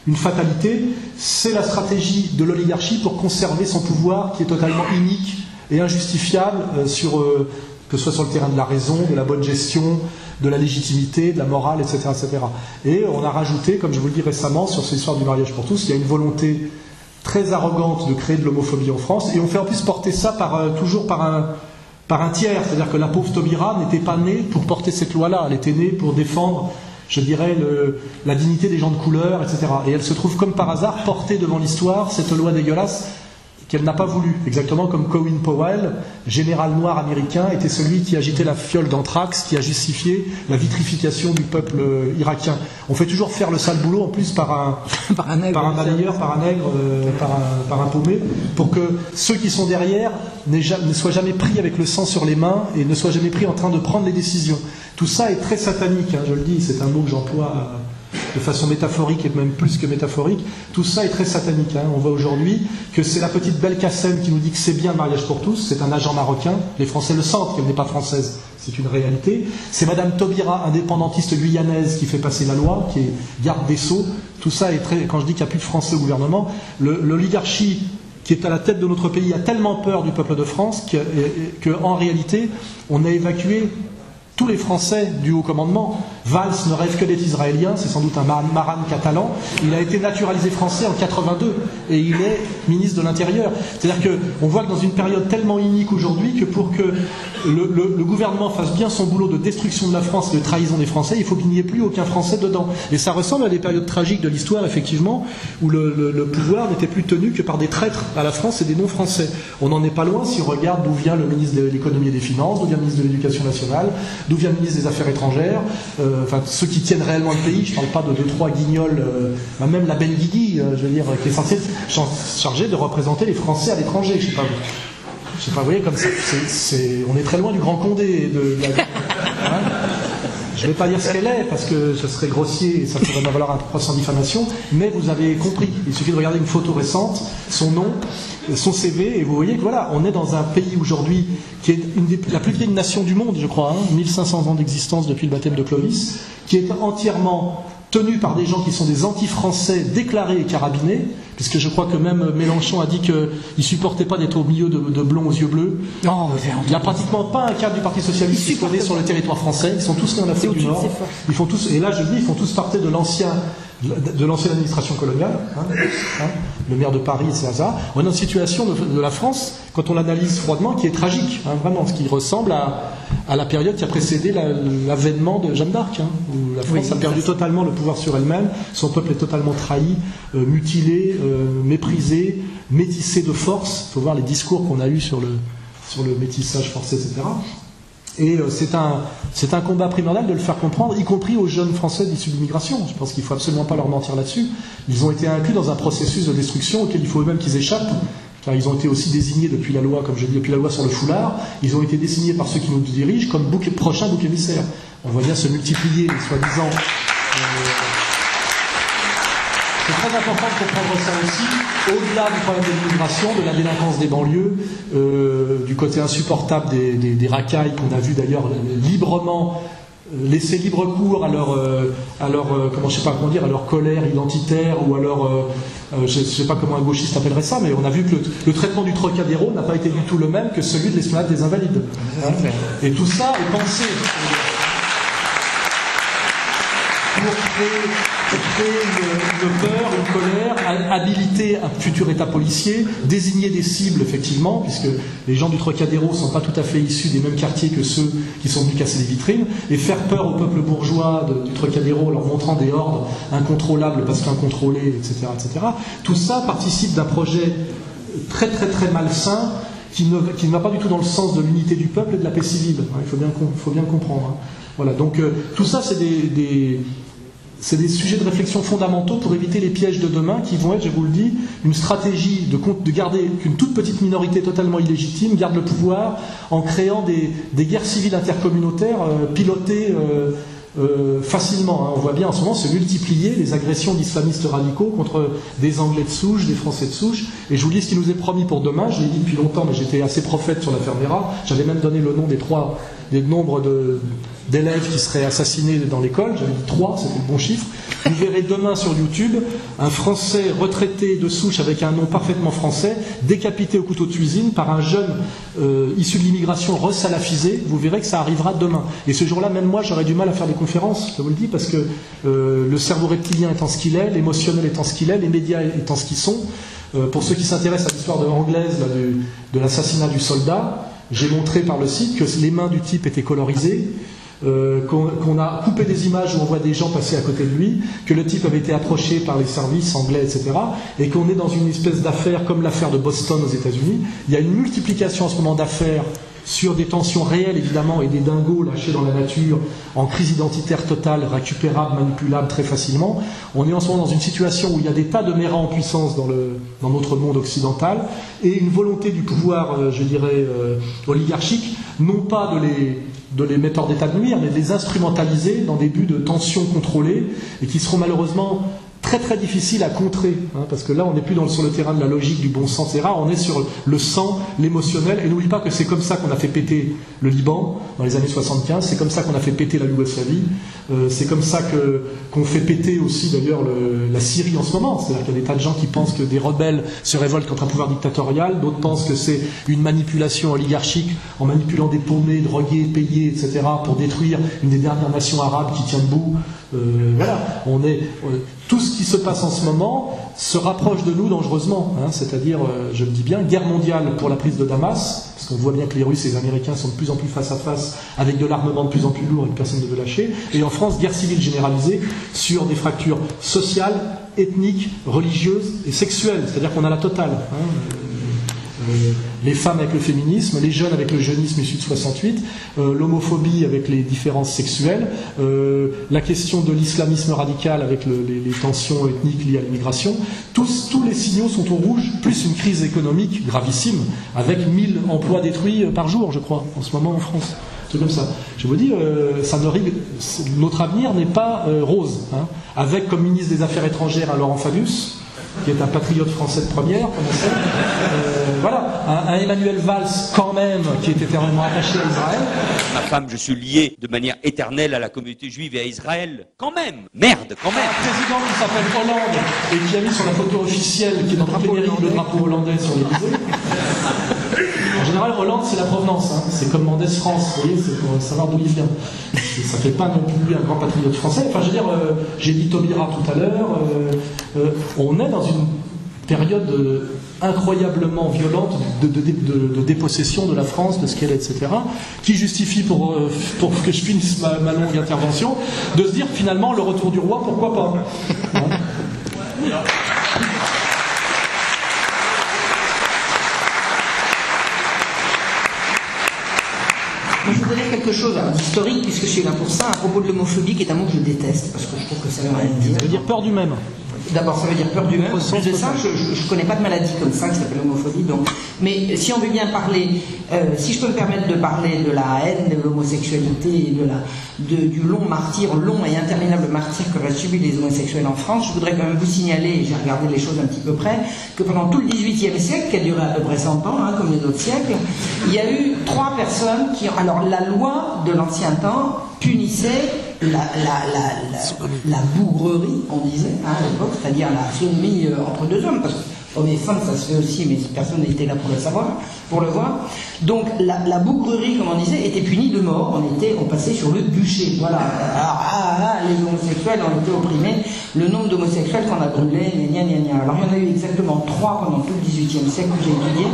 une fatalité, c'est la stratégie de l'oligarchie pour conserver son pouvoir qui est totalement inique et injustifiable, que ce soit sur le terrain de la raison, de la bonne gestion, de la légitimité, de la morale, etc., etc. Et on a rajouté, comme je vous le dis récemment, sur cette histoire du mariage pour tous, il y a une volonté très arrogante de créer de l'homophobie en France, et on fait en plus porter ça toujours par un tiers, c'est-à-dire que la pauvre Taubira n'était pas née pour porter cette loi-là, elle était née pour défendre, je dirais, la dignité des gens de couleur, etc. Et elle se trouve comme par hasard portée devant l'histoire, cette loi dégueulasse, qu'elle n'a pas voulu. Exactement comme Colin Powell, général noir américain, était celui qui agitait la fiole d'anthrax, qui a justifié la vitrification du peuple irakien. On fait toujours faire le sale boulot, en plus par un balayeur, par un nègre, par un paumé, pour que ceux qui sont derrière ne soient jamais pris avec le sang sur les mains et ne soient jamais pris en train de prendre les décisions. Tout ça est très satanique, hein, je le dis, c'est un mot que j'emploie de façon métaphorique et même plus que métaphorique. Tout ça est très satanique. Hein. On voit aujourd'hui que c'est la petite Belkacem qui nous dit que c'est bien le mariage pour tous, c'est un agent marocain, les Français le sentent qu'elle n'est pas française, c'est une réalité. C'est Madame Taubira, indépendantiste guyanaise, qui fait passer la loi, qui est garde des Sceaux. Tout ça est très... Quand je dis qu'il n'y a plus de Français au gouvernement, l'oligarchie qui est à la tête de notre pays a tellement peur du peuple de France qu'en réalité, on a évacué tous les Français du haut commandement. Valls ne rêve que d'être israélien, c'est sans doute un maran catalan. Il a été naturalisé français en 82 et il est ministre de l'Intérieur. C'est-à-dire qu'on voit que dans une période tellement inique aujourd'hui que pour que le gouvernement fasse bien son boulot de destruction de la France et de trahison des Français, il faut qu'il n'y ait plus aucun Français dedans. Et ça ressemble à des périodes tragiques de l'histoire, effectivement, où le pouvoir n'était plus tenu que par des traîtres à la France et des non-Français. On n'en est pas loin si on regarde d'où vient le ministre de l'économie et des finances, d'où vient le ministre de l'Éducation nationale, d'où vient le ministre des Affaires étrangères, enfin ceux qui tiennent réellement le pays. Je ne parle pas de 2-3 guignols, même la Benguigui, je veux dire, qui est censée chargée de représenter les Français à l'étranger. Je sais pas, vous voyez, comme ça, on est très loin du Grand Condé. Hein. Je ne vais pas dire ce qu'elle est, parce que ce serait grossier et ça pourrait me valoir un procès en diffamation, mais vous avez compris. Il suffit de regarder une photo récente, son nom, son CV, et vous voyez que voilà, on est dans un pays aujourd'hui qui est la plus vieille nation du monde, je crois, 1500 ans d'existence depuis le baptême de Clovis, qui est entièrement tenu par des gens qui sont des anti-français déclarés et carabinés, puisque je crois que même Mélenchon a dit qu'il ne supportait pas d'être au milieu de blonds aux yeux bleus. Oh, il n'y a pratiquement pas un cadre du Parti Socialiste qui connaît sur le territoire français. Ils sont tous nés en Afrique du Nord. Ils font tous, et là je dis, ils font tous partie de l'ancienne administration coloniale. Le maire de Paris, c'est ça. On est dans une situation de la France, quand on l'analyse froidement, qui est tragique, vraiment, ce qui ressemble à la période qui a précédé l'avènement de Jeanne d'Arc, où la France a perdu totalement le pouvoir sur elle-même, son peuple est totalement trahi, mutilé, méprisé, métissé de force. Il faut voir les discours qu'on a eus sur le métissage forcé, etc. Et c'est un combat primordial de le faire comprendre, y compris aux jeunes Français issus de l'immigration. Je pense qu'il ne faut absolument pas leur mentir là-dessus. Ils ont été inclus dans un processus de destruction auquel il faut eux-mêmes qu'ils échappent, car ils ont été aussi désignés depuis la loi, comme je dis, depuis la loi sur le foulard. Ils ont été désignés par ceux qui nous dirigent comme prochain bouc émissaire. On voit bien se multiplier les soi-disant... C'est très important de comprendre ça aussi, au-delà du problème de l'immigration, de la délinquance des banlieues, du côté insupportable des racailles qu'on a vu d'ailleurs librement laisser libre cours à leur comment je sais pas comment dire, à leur colère identitaire ou à leur je sais pas comment un gauchiste appellerait ça, mais on a vu que le traitement du Trocadéro n'a pas été du tout le même que celui de l'esplanade des Invalides. Et tout ça est pensé pour créer une peur, une colère, habiliter un futur État policier, désigner des cibles, effectivement, puisque les gens du Trocadéro ne sont pas tout à fait issus des mêmes quartiers que ceux qui sont venus casser les vitrines, et faire peur au peuple bourgeois du Trocadéro en leur montrant des ordres incontrôlables parce qu'incontrôlés, etc., etc. Tout ça participe d'un projet très très très malsain qui ne va pas du tout dans le sens de l'unité du peuple et de la paix civile. Il faut bien comprendre. Voilà, donc tout ça, c'est des sujets de réflexion fondamentaux pour éviter les pièges de demain qui vont être, je vous le dis, une stratégie de garder qu'une toute petite minorité totalement illégitime garde le pouvoir en créant des guerres civiles intercommunautaires pilotées facilement. On voit bien en ce moment se multiplier les agressions d'islamistes radicaux contre des Anglais de souche, des Français de souche. Et je vous dis ce qui nous est promis pour demain. Je l'ai dit depuis longtemps, mais j'étais assez prophète sur l'affaire Mera. J'avais même donné le nom des nombres d'élèves qui seraient assassinés dans l'école. J'avais dit 3, c'était le bon chiffre. Vous verrez demain sur YouTube un Français retraité de souche avec un nom parfaitement français, décapité au couteau de cuisine par un jeune issu de l'immigration resalafisé. Vous verrez que ça arrivera demain. Et ce jour-là, même moi, j'aurais du mal à faire des conférences, je vous le dis, parce que le cerveau reptilien étant ce qu'il est, l'émotionnel étant ce qu'il est, les médias étant ce qu'ils sont. Pour ceux qui s'intéressent à l'histoire anglaise de l'assassinat du soldat, j'ai montré par le site que les mains du type étaient colorisées, qu'on a coupé des images où on voit des gens passer à côté de lui, que le type avait été approché par les services anglais, etc., et qu'on est dans une espèce d'affaire comme l'affaire de Boston aux États-Unis. Il y a une multiplication en ce moment d'affaires sur des tensions réelles, évidemment, et des dingos lâchés dans la nature, en crise identitaire totale, récupérables, manipulables très facilement. On est en ce moment dans une situation où il y a des tas de mérins en puissance dans notre monde occidental, et une volonté du pouvoir, je dirais, oligarchique, non pas de les mettre hors d'état de nuire, mais de les instrumentaliser dans des buts de tensions contrôlées, et qui seront malheureusement très très difficile à contrer, parce que là on n'est plus sur le terrain de la logique, du bon sens, etc. On est sur le sang, l'émotionnel, et n'oublie pas que c'est comme ça qu'on a fait péter le Liban dans les années 75, c'est comme ça qu'on a fait péter la Yougoslavie, c'est comme ça qu'on fait péter aussi d'ailleurs la Syrie en ce moment, c'est-à-dire qu'il y a des tas de gens qui pensent que des rebelles se révoltent contre un pouvoir dictatorial, d'autres pensent que c'est une manipulation oligarchique en manipulant des paumés, drogués, payés, etc. pour détruire une des dernières nations arabes qui tient debout. Voilà, tout ce qui se passe en ce moment se rapproche de nous dangereusement, c'est-à-dire, je le dis bien, guerre mondiale pour la prise de Damas, parce qu'on voit bien que les Russes et les Américains sont de plus en plus face à face avec de l'armement de plus en plus lourd et que personne ne veut lâcher, et en France, guerre civile généralisée sur des fractures sociales, ethniques, religieuses et sexuelles, c'est-à-dire qu'on a la totale. Les femmes avec le féminisme, les jeunes avec le jeunisme issu de 68, l'homophobie avec les différences sexuelles, la question de l'islamisme radical avec les tensions ethniques liées à l'immigration. Tous les signaux sont au rouge, plus une crise économique gravissime, avec 1000 emplois détruits par jour, je crois, en ce moment en France. C'est comme ça. Je vous dis, notre avenir n'est pas rose. Avec comme ministre des Affaires étrangères un Laurent Fabius, qui est un patriote français de première, comme on sait. Voilà, un Emmanuel Valls, quand même, qui est éternellement attaché à Israël. Ma femme, je suis lié de manière éternelle à la communauté juive et à Israël. Quand même. Merde, quand même. Un président qui s'appelle Hollande et qui a mis sur la photo officielle, qui est dans toutes les mairies, le drapeau hollandais sur l'Élysée. En général, Hollande, c'est la provenance. C'est comme Mendès France, vous voyez, c'est pour savoir d'où il vient. Ça ne fait pas non plus un grand patriote français. Enfin, je veux dire, j'ai dit Taubira tout à l'heure, on est dans une période incroyablement violente de dépossession de la France, de ce qu'elle est, etc., qui justifie, pour que je finisse ma longue intervention, de se dire finalement le retour du roi, pourquoi pas. Moi, je voudrais dire quelque chose d'historique, puisque je suis là pour ça, à propos de l'homophobie, qui est un mot que je déteste, parce que je trouve que ça veut rien dire. Ça veut dire peur du même. D'abord, ça veut dire peur du même. En plus de ça, je ne connais pas de maladie comme ça qui s'appelle l'homophobie. Donc. Mais si on veut bien parler, si je peux me permettre de parler de la haine, de l'homosexualité et du long et interminable martyre qu'auraient subi les homosexuels en France, je voudrais quand même vous signaler, et j'ai regardé les choses un petit peu près, que pendant tout le XVIIIe siècle, qui a duré à peu près 100 ans, comme les autres siècles, il y a eu 3 personnes qui ont... Alors, la loi de l'ancien temps punissait la bougrerie, on disait, à l'époque, c'est-à-dire la sodomie entre 2 hommes, parce que hommes et femmes, ça se fait aussi, mais personne n'était là pour le savoir, pour le voir. Donc la bougrerie, comme on disait, était punie de mort. On passait sur le bûcher. Voilà. Alors, les homosexuels ont été opprimés. Le nombre d'homosexuels qu'on a brûlés, gna gna gna. Alors il y en a eu exactement 3 pendant tout le XVIIIe siècle que j'ai étudié.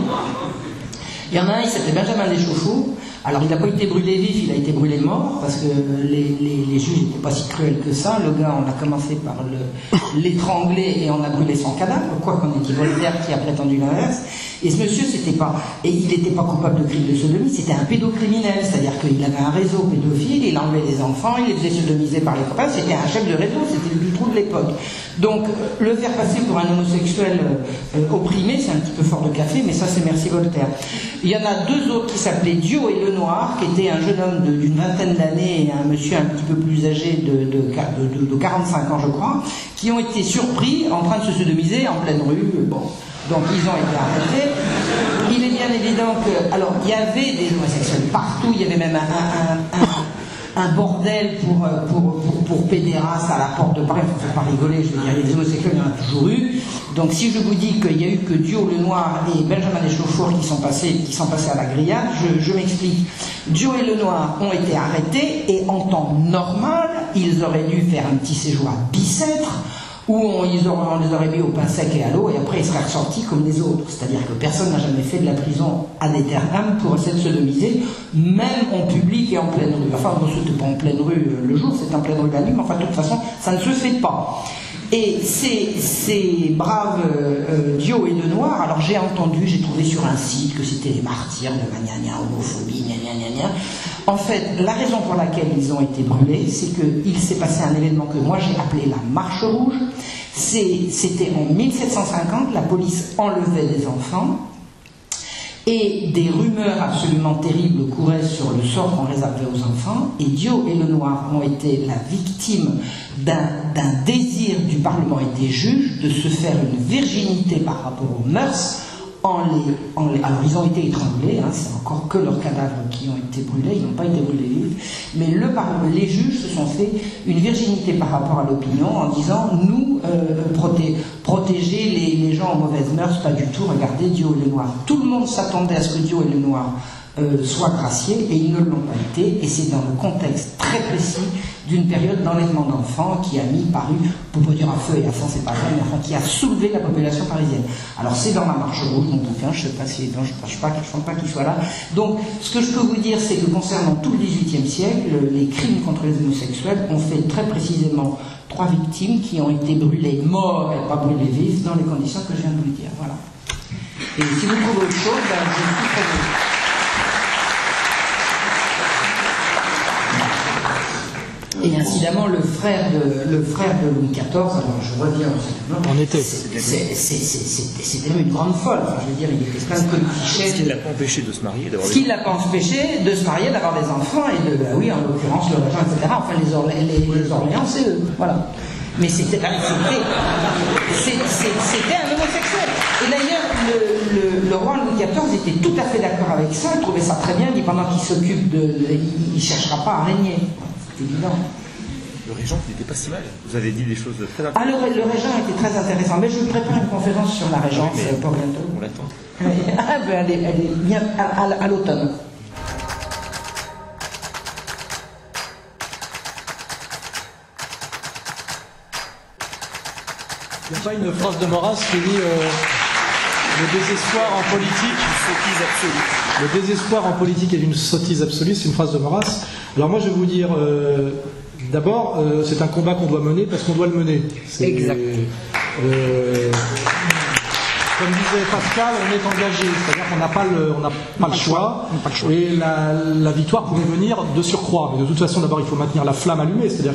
Il y en a un, il s'appelait Benjamin Deschauffour. Alors il n'a pas été brûlé vif, il a été brûlé mort, parce que les juges n'étaient pas si cruels que ça. Le gars, on a commencé par l'étrangler et on a brûlé son cadavre, quoi qu'on ait dit Voltaire qui a prétendu l'inverse. Et ce monsieur, il n'était pas coupable de crime de sodomie, c'était un pédocriminel, c'est-à-dire qu'il avait un réseau pédophile, il enlevait des enfants, il les faisait sodomiser par les copains, c'était un chef de réseau, c'était le trou de l'époque. Donc le faire passer pour un homosexuel opprimé, c'est un petit peu fort de café, mais ça c'est merci Voltaire. Il y en a 2 autres qui s'appelaient Dio et Lenoir, qui était un jeune homme d'une vingtaine d'années et un monsieur un petit peu plus âgé de 45 ans je crois, qui ont été surpris en train de se sodomiser en pleine rue. Bon. Donc ils ont été arrêtés. Il est bien évident que... Alors il y avait des homosexuels partout, il y avait même un bordel pour pédérastes à la porte de Paris. Il ne faut pas rigoler, je veux dire, les homosexuels, il y en a toujours eu. Donc si je vous dis qu'il n'y a eu que Dio Lenoir et Benjamin Deschauffour qui sont passés à la grillade, je m'explique. Dio et Lenoir ont été arrêtés et en temps normal, ils auraient dû faire un petit séjour à Bicêtre, où on les aurait mis au pain sec et à l'eau, et après ils seraient ressortis comme les autres. C'est-à-dire que personne n'a jamais fait de la prison ad aeternam pour essayer de sodomiser, même en public et en pleine rue. Enfin, bon, c'était pas en pleine rue le jour, c'était en pleine rue la nuit, mais enfin, de toute façon, ça ne se fait pas. Et ces braves Dio et Lenoir, alors j'ai trouvé sur un site que c'était les martyrs de la homophobie, En fait, la raison pour laquelle ils ont été brûlés, c'est qu'il s'est passé un événement que moi j'ai appelé la Marche Rouge. C'était en 1750, la police enlevait des enfants, et des rumeurs absolument terribles couraient sur le sort qu'on réservait aux enfants, et Dio et Lenoir ont été la victime d'un désir du Parlement et des juges de se faire une virginité par rapport aux mœurs. Alors ils ont été étranglés, hein, c'est encore que leurs cadavres qui ont été brûlés, ils n'ont pas été brûlés vifs, mais les juges se sont fait une virginité par rapport à l'opinion en disant nous protéger les gens aux mauvaises mœurs, pas du tout, regardez Dio et Lenoir. Tout le monde s'attendait à ce que Dio et Lenoir soient graciés, et ils ne l'ont pas été, et c'est dans le contexte très précis d'une période d'enlèvement d'enfants qui a paru, pour pas dire à feu et à sang, c'est pas vrai, mais enfin qui a soulevé la population parisienne. Alors c'est dans la Marche Rouge, mon bouquin, je sais pas si, non, je pense pas qu'il soit là. Donc ce que je peux vous dire, c'est que concernant tout le XVIIIe siècle, les crimes contre les homosexuels ont fait très précisément 3 victimes qui ont été brûlées morts et pas brûlées vives dans les conditions que je viens de vous dire. Voilà. Et si vous trouvez autre chose, ben, je suis très heureux. Et incidemment, le frère de Louis XIV, alors je reviens en été. C'était une grande folle. Enfin, je veux dire, il était plein de clichés. Ce qui ne l'a pas empêché de se marier, d'avoir Ce qui ne l'a pas empêché de se marier, d'avoir des enfants, et de, ben oui, en l'occurrence, le régent, etc. Enfin, les Orléans, c'est eux. Voilà. Mais c'était un homosexuel. Et d'ailleurs, le roi Louis XIV était tout à fait d'accord avec ça, il trouvait ça très bien, il dit pendant qu'il s'occupe il ne cherchera pas à régner. C'est évident. Le régent n'était pas si mal. Vous avez dit des choses très intéressantes. Ah, le régent était très intéressant. Mais je prépare une conférence sur la régence pour bientôt. On l'attend. Ah, ben, elle est bien à l'automne. Il n'y a pas une phrase de Maurras qui dit le désespoir en politique. Une sottise absolue. Le désespoir en politique est une sottise absolue, c'est une phrase de Maurras. Alors moi je vais vous dire, d'abord, c'est un combat qu'on doit mener parce qu'on doit le mener. Exact. Comme disait Pascal, on est engagé, c'est-à-dire qu'on n'a pas le choix. Et la victoire pourrait venir de surcroît. Mais de toute façon, d'abord, il faut maintenir la flamme allumée, c'est-à-dire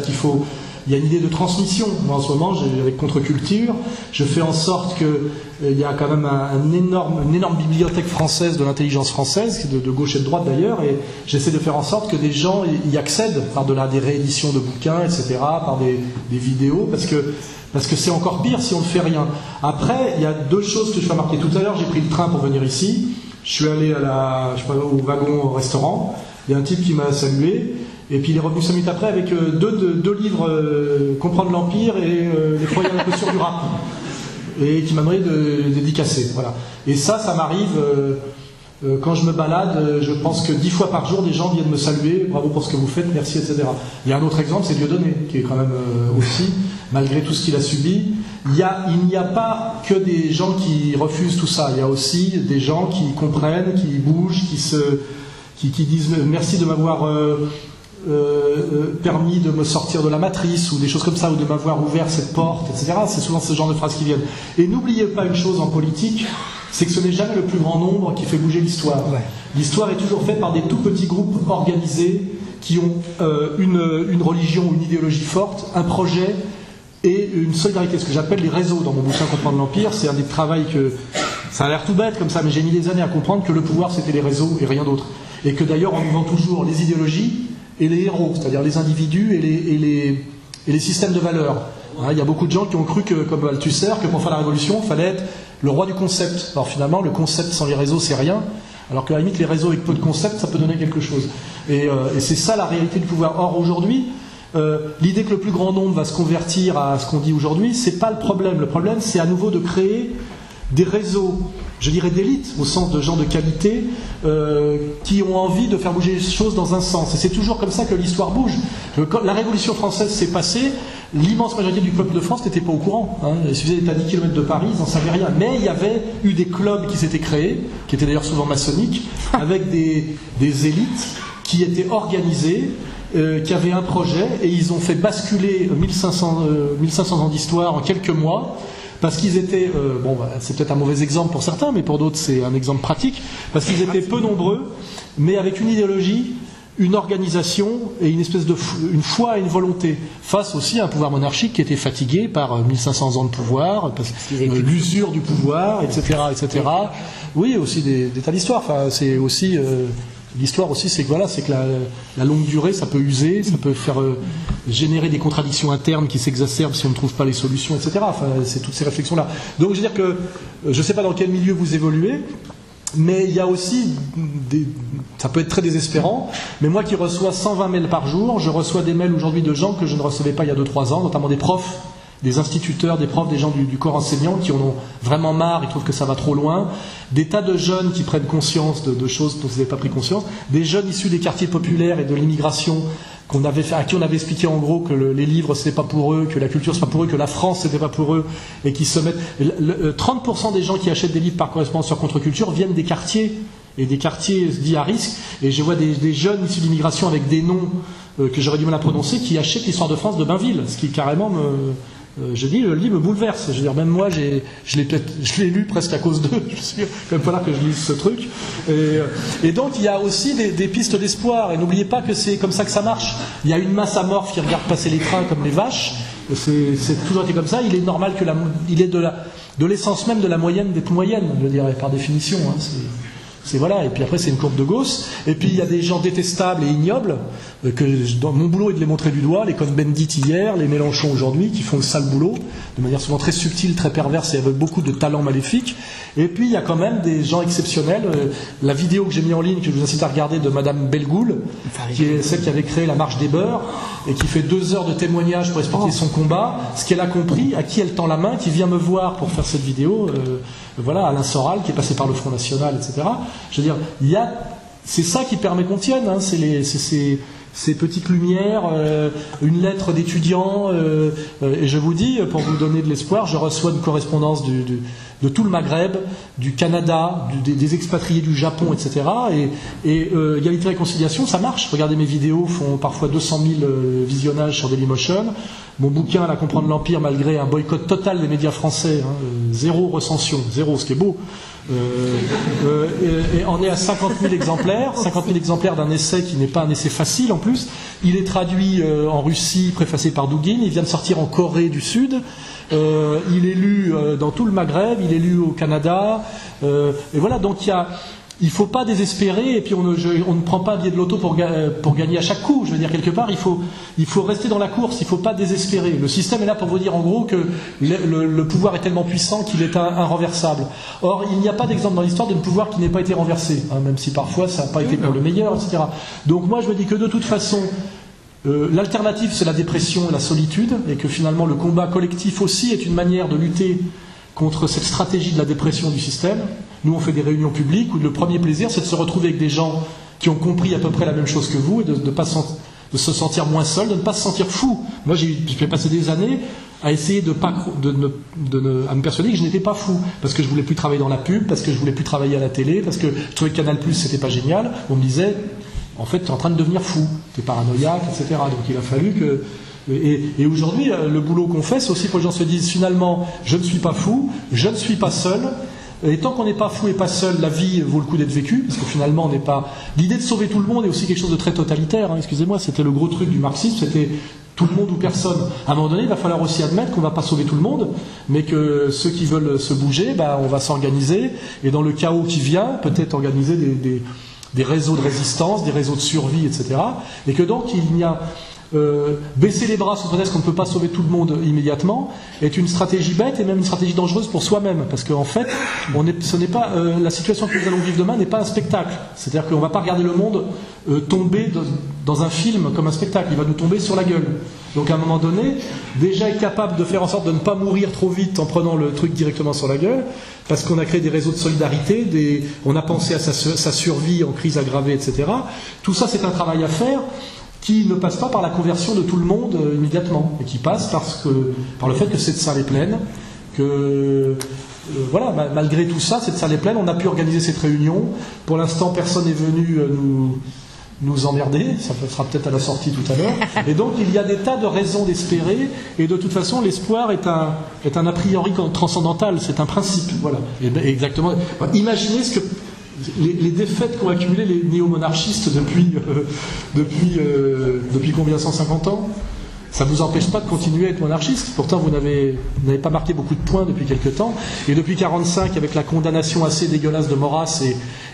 il y a une idée de transmission. Moi, en ce moment, avec Contre-Culture, je fais en sorte qu'il y a quand même une énorme bibliothèque française de l'intelligence française, de gauche et de droite d'ailleurs, et j'essaie de faire en sorte que des gens y accèdent par des rééditions de bouquins, etc., par des vidéos, parce que c'est encore pire si on ne fait rien. Après, il y a 2 choses que je fais remarquer. Tout à l'heure, j'ai pris le train pour venir ici, je suis allé au wagon au restaurant, il y a un type qui m'a salué, et puis il est revenu 5 minutes après avec deux livres, Comprendre l'Empire et Les croyants un peu sur du rap, et qui m'a demandé de dédicacer. Voilà. Et ça m'arrive quand je me balade, je pense que 10 fois par jour, des gens viennent me saluer, bravo pour ce que vous faites, merci, etc. Il y a un autre exemple, c'est Dieudonné, qui est quand même aussi, malgré tout ce qu'il a subi, il n'y a pas que des gens qui refusent tout ça, il y a aussi des gens qui comprennent, qui bougent, qui disent merci de m'avoir permis de me sortir de la matrice, ou des choses comme ça, ou de m'avoir ouvert cette porte, etc. C'est souvent ce genre de phrases qui viennent. Et n'oubliez pas une chose en politique, c'est que ce n'est jamais le plus grand nombre qui fait bouger l'histoire. Ouais. L'histoire est toujours faite par des tout petits groupes organisés qui ont une religion, une idéologie forte, un projet et une solidarité. Ce que j'appelle les réseaux dans mon bouquin Comprendre l'Empire, c'est un des travaux que... Ça a l'air tout bête comme ça, mais j'ai mis des années à comprendre que le pouvoir c'était les réseaux et rien d'autre. Et que d'ailleurs on nous vend toujours les idéologies et les héros, c'est-à-dire les individus et les systèmes de valeurs. Hein, il y a beaucoup de gens qui ont cru que, comme Althusser, que pour faire la révolution, il fallait être le roi du concept. Alors finalement, le concept sans les réseaux, c'est rien. Alors qu'à la limite, les réseaux avec peu de concepts, ça peut donner quelque chose. Et c'est ça la réalité du pouvoir. Or, aujourd'hui, l'idée que le plus grand nombre va se convertir à ce qu'on dit aujourd'hui, c'est pas le problème. Le problème, c'est à nouveau de créer des réseaux, je dirais d'élite, au sens de gens de qualité, qui ont envie de faire bouger les choses dans un sens. Et c'est toujours comme ça que l'histoire bouge. Quand la Révolution française s'est passée, l'immense majorité du peuple de France n'était pas au courant. Hein. Il suffisait d'être à 10 km de Paris, ils n'en savaient rien. Mais il y avait eu des clubs qui s'étaient créés, qui étaient d'ailleurs souvent maçonniques, avec des élites qui étaient organisées, qui avaient un projet, et ils ont fait basculer 1500 ans d'histoire en quelques mois. Parce qu'ils étaient, c'est peut-être un mauvais exemple pour certains, mais pour d'autres c'est un exemple pratique, parce qu'ils étaient peu nombreux, mais avec une idéologie, une organisation et une espèce une foi et une volonté, face aussi à un pouvoir monarchique qui était fatigué par 1500 ans de pouvoir, l'usure du pouvoir, etc., etc. Oui, aussi des tas d'histoires. Enfin, c'est aussi l'histoire aussi, c'est que voilà, c'est que la longue durée, ça peut user, ça peut faire générer des contradictions internes qui s'exacerbent si on ne trouve pas les solutions, etc. Enfin, c'est toutes ces réflexions-là. Donc, je veux dire que je ne sais pas dans quel milieu vous évoluez, mais il y a aussi ça peut être très désespérant, mais moi qui reçois 120 mails par jour, je reçois des mails aujourd'hui de gens que je ne recevais pas il y a 2-3 ans, notamment des profs, des instituteurs, des profs, des gens du corps enseignant qui en ont vraiment marre, ils trouvent que ça va trop loin, des tas de jeunes qui prennent conscience de choses dont ils n'avaient pas pris conscience, des jeunes issus des quartiers populaires et de l'immigration à qui on avait expliqué en gros que les livres c'était pas pour eux, que la culture c'est pas pour eux, que la France c'était pas pour eux, et qui se mettent... 30% des gens qui achètent des livres par correspondance sur Contre-Culture viennent des quartiers, et des quartiers dits à risque, et je vois des jeunes issus d'immigration avec des noms que j'aurais du mal à prononcer, qui achètent l'histoire de France de Bainville, ce qui carrément je dis, le livre me bouleverse. Je veux dire, même moi, je l'ai lu presque à cause d'eux. Je suis quand même pas là que je lise ce truc. Et donc, il y a aussi des pistes d'espoir. Et n'oubliez pas que c'est comme ça que ça marche. Il y a une masse amorphe qui regarde passer les trains comme les vaches. C'est toujours été comme ça. Il est normal que il est de l'essence même de la moyenne d'être moyenne, je dirais, par définition. Hein, c'est voilà, et puis après c'est une courbe de Gauss, et puis il y a des gens détestables et ignobles, dans mon boulot est de les montrer du doigt, les Cohn-Bendit hier, les Mélenchon aujourd'hui, qui font le sale boulot, de manière souvent très subtile, très perverse et avec beaucoup de talent maléfique, et puis il y a quand même des gens exceptionnels, la vidéo que j'ai mis en ligne, que je vous incite à regarder, de Madame Bellegoul, qui est celle qui avait créé la marche des beurs, et qui fait 2 heures de témoignage pour expliquer son combat, ce qu'elle a compris, à qui elle tend la main, qui vient me voir pour faire cette vidéo, voilà, Alain Soral, qui est passé par le Front National, etc. Je veux dire, c'est ça qui permet qu'on tienne, hein, c'est ces petites lumières, une lettre d'étudiant, et je vous dis, pour vous donner de l'espoir, je reçois une correspondance de tout le Maghreb, du Canada, des expatriés du Japon, etc. Et Égalité et Réconciliation, ça marche. Regardez, mes vidéos font parfois 200 000 visionnages sur Dailymotion. Mon bouquin, La Comprendre l'Empire, malgré un boycott total des médias français, hein, 0 recension, 0, ce qui est beau. Et on est à 50 000 exemplaires d'un essai qui n'est pas un essai facile en plus. Il est traduit en Russie, préfacé par Douguin, il vient de sortir en Corée du Sud, il est lu dans tout le Maghreb, il est lu au Canada, et voilà, donc il ne faut pas désespérer, et puis on ne prend pas un billet de loto pour gagner à chaque coup. Je veux dire, quelque part, il faut rester dans la course, il ne faut pas désespérer. Le système est là pour vous dire en gros que le pouvoir est tellement puissant qu'il est inrenversable. Or, il n'y a pas d'exemple dans l'histoire d'un pouvoir qui n'ait pas été renversé, hein, même si parfois ça n'a pas été pour le meilleur, etc. Donc moi, je me dis que de toute façon, l'alternative, c'est la dépression et la solitude, et que finalement, le combat collectif aussi est une manière de lutter contre cette stratégie de la dépression du système. Nous, on fait des réunions publiques où le premier plaisir, c'est de se retrouver avec des gens qui ont compris à peu près la même chose que vous, et de se sentir moins seul, de ne pas se sentir fou. Moi, j'ai passé des années à essayer à me persuader que je n'étais pas fou, parce que je voulais plus travailler dans la pub, parce que je voulais plus travailler à la télé, parce que je trouvais que Canal+, c'était pas génial. On me disait, en fait, tu es en train de devenir fou, tu es paranoïaque, etc. Donc il a fallu que... Et aujourd'hui, le boulot qu'on fait, c'est aussi pour que les gens se disent, finalement, je ne suis pas fou, je ne suis pas seul. Et tant qu'on n'est pas fou et pas seul, la vie vaut le coup d'être vécue, parce que finalement on n'est pas... L'idée de sauver tout le monde est aussi quelque chose de très totalitaire, hein, excusez-moi, c'était le gros truc du marxisme, c'était tout le monde ou personne. À un moment donné, il va falloir aussi admettre qu'on ne va pas sauver tout le monde, mais que ceux qui veulent se bouger, on va s'organiser, et dans le chaos qui vient, peut-être organiser des réseaux de résistance, des réseaux de survie, etc. Et que donc il y a... baisser les bras sous prétexte qu'on ne peut pas sauver tout le monde immédiatement est une stratégie bête et même une stratégie dangereuse pour soi-même, parce qu'en fait ce n'est pas la situation que nous allons vivre demain n'est pas un spectacle, c'est-à-dire qu'on ne va pas regarder le monde tomber dans un film comme un spectacle, il va nous tomber sur la gueule. Donc à un moment donné, déjà être capable de faire en sorte de ne pas mourir trop vite en prenant le truc directement sur la gueule, parce qu'on a créé des réseaux de solidarité, on a pensé à sa survie en crise aggravée, etc. Tout ça, c'est un travail à faire qui ne passe pas par la conversion de tout le monde immédiatement, et qui passe par le fait que cette salle est pleine, que voilà, malgré tout ça, cette salle est pleine, on a pu organiser cette réunion. Pour l'instant, personne n'est venu nous emmerder, ça sera peut-être à la sortie tout à l'heure. Et donc il y a des tas de raisons d'espérer, et de toute façon l'espoir est un a priori transcendantal, c'est un principe. Voilà. Et exactement. Imaginez ce que les défaites qu'ont accumulées les néo-monarchistes depuis combien, 150 ans? Ça ne vous empêche pas de continuer à être monarchiste. Pourtant, vous n'avez pas marqué beaucoup de points depuis quelque temps. Et depuis 1945, avec la condamnation assez dégueulasse de Maurras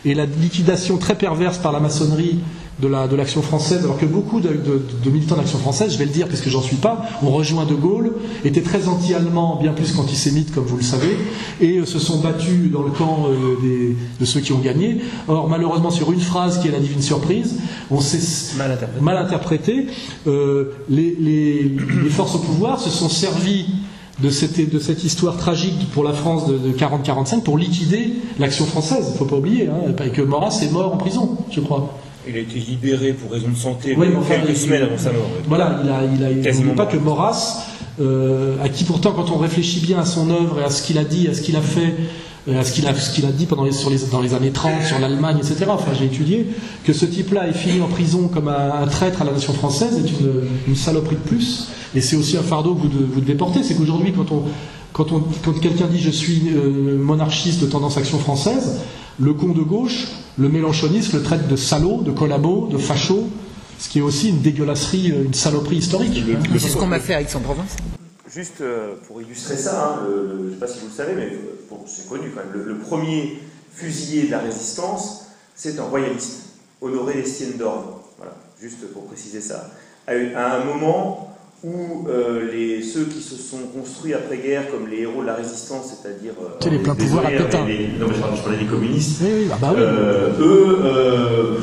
et la liquidation très perverse par la maçonnerie de l'Action française, alors que beaucoup de militants de l'Action française, je vais le dire parce que j'en suis pas, ont rejoint De Gaulle, étaient très anti-allemands, bien plus qu'antisémites, comme vous le savez, et se sont battus dans le camp de ceux qui ont gagné. Or, malheureusement, sur une phrase qui est la divine surprise, on s'est mal interprété. Les forces au pouvoir se sont servies de cette histoire tragique pour la France de 40-45 pour liquider l'Action française. Il ne faut pas oublier, et que Maurras est mort en prison, je crois. Il a été libéré pour raison de santé quelques semaines avant sa mort. Voilà, il n'a pas que Maurras, à qui pourtant, quand on réfléchit bien à son œuvre et à ce qu'il a dit, à ce qu'il a fait, à ce qu'il a dit dans les années 30 sur l'Allemagne, etc. Enfin, j'ai étudié que ce type-là est fini en prison comme un traître à la nation française est une saloperie de plus. Et c'est aussi un fardeau que vous devez porter. C'est qu'aujourd'hui, quand quelqu'un dit je suis monarchiste de tendance Action française, le con de gauche, le mélanchoniste, le traite de salaud, de collabo, de facho, ce qui est aussi une dégueulasserie, une saloperie historique. C'est ce qu'on m'a fait avec son province. Juste pour illustrer ça, je ne sais pas si vous le savez, mais c'est connu quand même, le premier fusillé de la résistance, c'est un royaliste, Honoré Estienne d'Orne. Voilà, juste pour préciser ça. À un moment où ceux qui se sont construits après-guerre comme les héros de la résistance, c'est-à-dire... les pleins pouvoirs à Pétain. Non, mais je parlais des communistes. Oui, oui. Eux...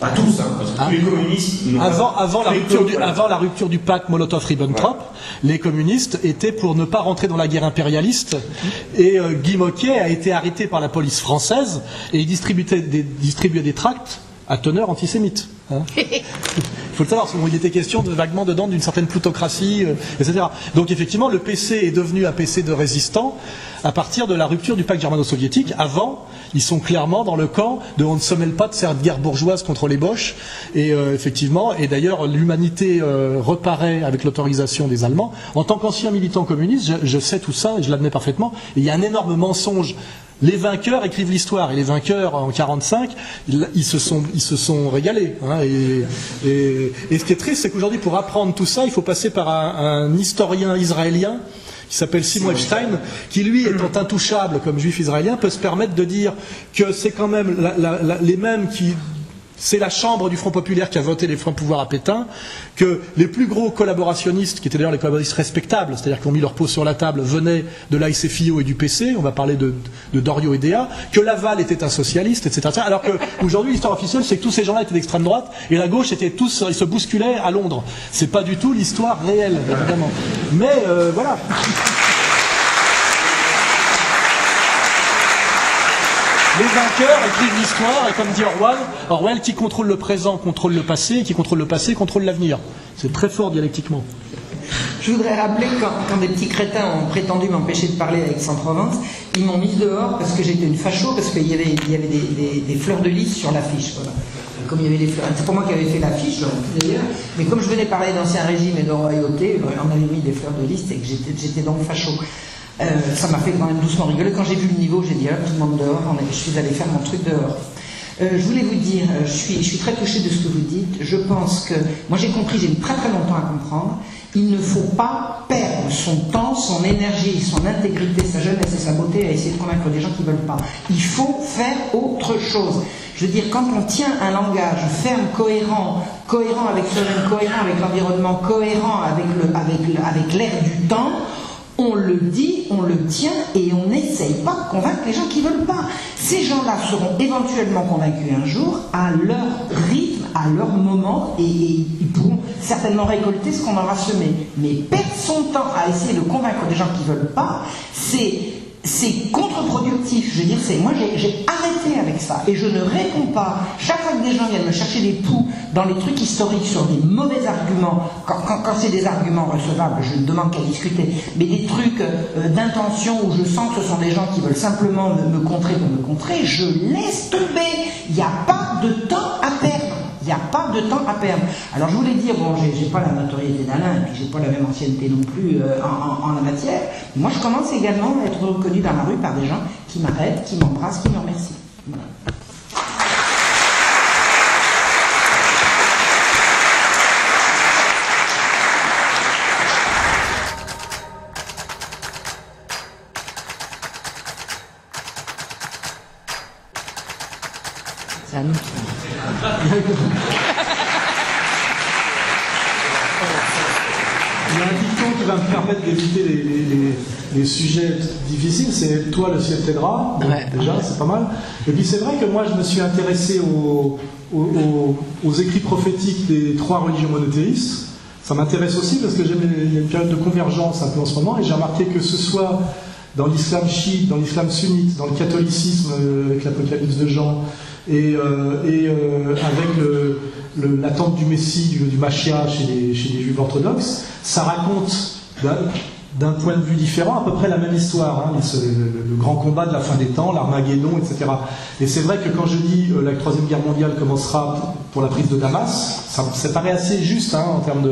Pas tous, parce que tous les communistes... Avant la rupture du pacte Molotov-Ribbentrop, les communistes étaient pour ne pas rentrer dans la guerre impérialiste. Et Guy Môquet a été arrêté par la police française et il distribuait des tracts à teneur antisémite. Il faut le savoir, il était question vaguement dedans d'une certaine plutocratie, etc. Donc effectivement, le PC est devenu un PC de résistant à partir de la rupture du pacte germano-soviétique. Avant, ils sont clairement dans le camp de on ne se mêle pas de cette guerre bourgeoise contre les Boches. Et effectivement, et d'ailleurs, l'humanité reparaît avec l'autorisation des Allemands. En tant qu'ancien militant communiste, je sais tout ça et je l'admets parfaitement. Et il y a un énorme mensonge. Les vainqueurs écrivent l'histoire et les vainqueurs en 1945, ils se sont régalés. Et ce qui est triste, c'est qu'aujourd'hui, pour apprendre tout ça, il faut passer par un historien israélien qui s'appelle Simon Epstein, qui lui, étant intouchable comme juif israélien, peut se permettre de dire que c'est quand même les mêmes qui... C'est la chambre du Front Populaire qui a voté les freins pouvoir à Pétain, que les plus gros collaborationnistes, qui étaient d'ailleurs les collaborationnistes respectables, c'est-à-dire qui ont mis leur peau sur la table, venaient de l'ASFIO et du PC, on va parler de Doriot et Déa, que Laval était un socialiste, etc. Alors qu'aujourd'hui, l'histoire officielle, c'est que tous ces gens-là étaient d'extrême droite, et la gauche était tous, ils se bousculaient à Londres. C'est pas du tout l'histoire réelle, évidemment. Mais voilà. Les vainqueurs écrivent l'histoire, et comme dit Orwell, qui contrôle le présent contrôle le passé, et qui contrôle le passé contrôle l'avenir. C'est très fort dialectiquement. Je voudrais rappeler quand des petits crétins ont prétendu m'empêcher de parler à Aix-en-Provence, ils m'ont mise dehors parce que j'étais une facho, parce qu'il y avait des fleurs de lys sur l'affiche. Voilà. Comme il y avait des fleurs, c'est pas moi qui avais fait l'affiche d'ailleurs, mais comme je venais parler d'Ancien Régime et de royauté, on avait mis des fleurs de lys et que j'étais donc facho. Ça m'a fait quand même doucement rigoler. Quand j'ai vu le niveau, j'ai dit tout le monde dehors, je suis allée faire mon truc dehors. Je voulais vous dire, je suis très touchée de ce que vous dites. Je pense que, moi j'ai compris, j'ai mis très très longtemps à comprendre, il ne faut pas perdre son temps, son énergie, son intégrité, sa jeunesse et sa beauté à essayer de convaincre des gens qui ne veulent pas. Il faut faire autre chose. Je veux dire, quand on tient un langage ferme, cohérent avec soi-même, cohérent avec l'environnement, cohérent avec l'air du temps, on le dit, on le tient et on n'essaye pas de convaincre les gens qui ne veulent pas. Ces gens-là seront éventuellement convaincus un jour à leur rythme, à leur moment et ils pourront certainement récolter ce qu'on aura semé. Mais perdre son temps à essayer de convaincre des gens qui ne veulent pas, c'est contre-productif. Je veux dire, moi j'ai arrêté arrêter avec ça. Et je ne réponds pas. Chaque fois que des gens viennent me chercher des poux dans les trucs historiques sur des mauvais arguments, quand c'est des arguments recevables, je ne demande qu'à discuter, mais des trucs d'intention où je sens que ce sont des gens qui veulent simplement me contrer pour me contrer, je laisse tomber. Il n'y a pas de temps à perdre. Il n'y a pas de temps à perdre. Alors je voulais dire, bon, j'ai pas la notoriété d'Alain, et puis j'ai pas la même ancienneté non plus en la matière. Moi, je commence également à être reconnu dans la rue par des gens qui m'arrêtent, qui m'embrassent, qui me remercient. Voilà. C'est à nous. Il y a un dicton qui va me permettre d'éviter les sujets difficiles, c'est « Toi, le ciel t'aidera ». Ouais. Déjà, c'est pas mal. Et puis c'est vrai que moi, je me suis intéressé aux écrits prophétiques des 3 religions monothéistes. Ça m'intéresse aussi parce que il y a une période de convergence un peu en ce moment, et j'ai remarqué que ce soit dans l'islam chiite, dans l'islam sunnite, dans le catholicisme avec l'Apocalypse de Jean, et avec l'attente du Messie, du Mashiach chez les Juifs orthodoxes, ça raconte d'un point de vue différent à peu près la même histoire. Hein. Le grand combat de la fin des temps, l'Armageddon, etc. Et c'est vrai que quand je dis la Troisième Guerre mondiale commencera pour la prise de Damas, ça paraît assez juste en termes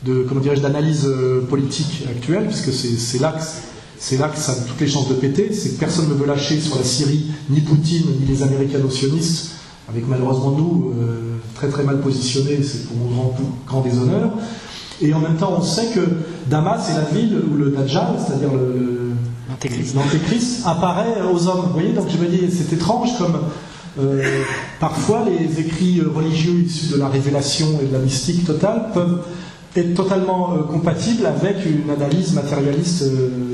d'analyse politique actuelle, puisque c'est là que ça a toutes les chances de péter. C'est que personne ne veut lâcher sur la Syrie, ni Poutine, ni les américano-sionistes, avec malheureusement nous, très très mal positionnés, c'est pour mon grand déshonneur. Et en même temps, on sait que Damas est la ville où le Dajjal, c'est-à-dire l'Antéchrist, apparaît aux hommes. Vous voyez, donc je me dis, c'est étrange comme parfois les écrits religieux issus de la révélation et de la mystique totale peuvent être totalement compatible avec une analyse matérialiste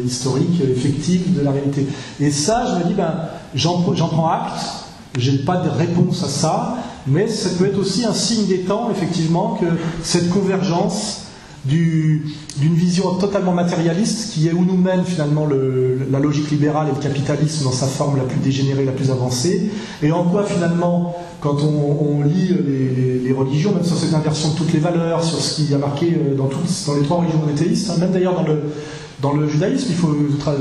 historique, effective de la réalité. Et ça, je me dis, j'en prends acte, j'ai pas de réponse à ça, mais ça peut être aussi un signe des temps, effectivement, que cette convergence d'une vision totalement matérialiste, qui est où nous mène finalement la logique libérale et le capitalisme dans sa forme la plus dégénérée, la plus avancée, et en quoi finalement, quand on lit les religions, même sur cette inversion de toutes les valeurs, sur ce qui a marqué dans les 3 religions monothéistes, même d'ailleurs dans le judaïsme, il faut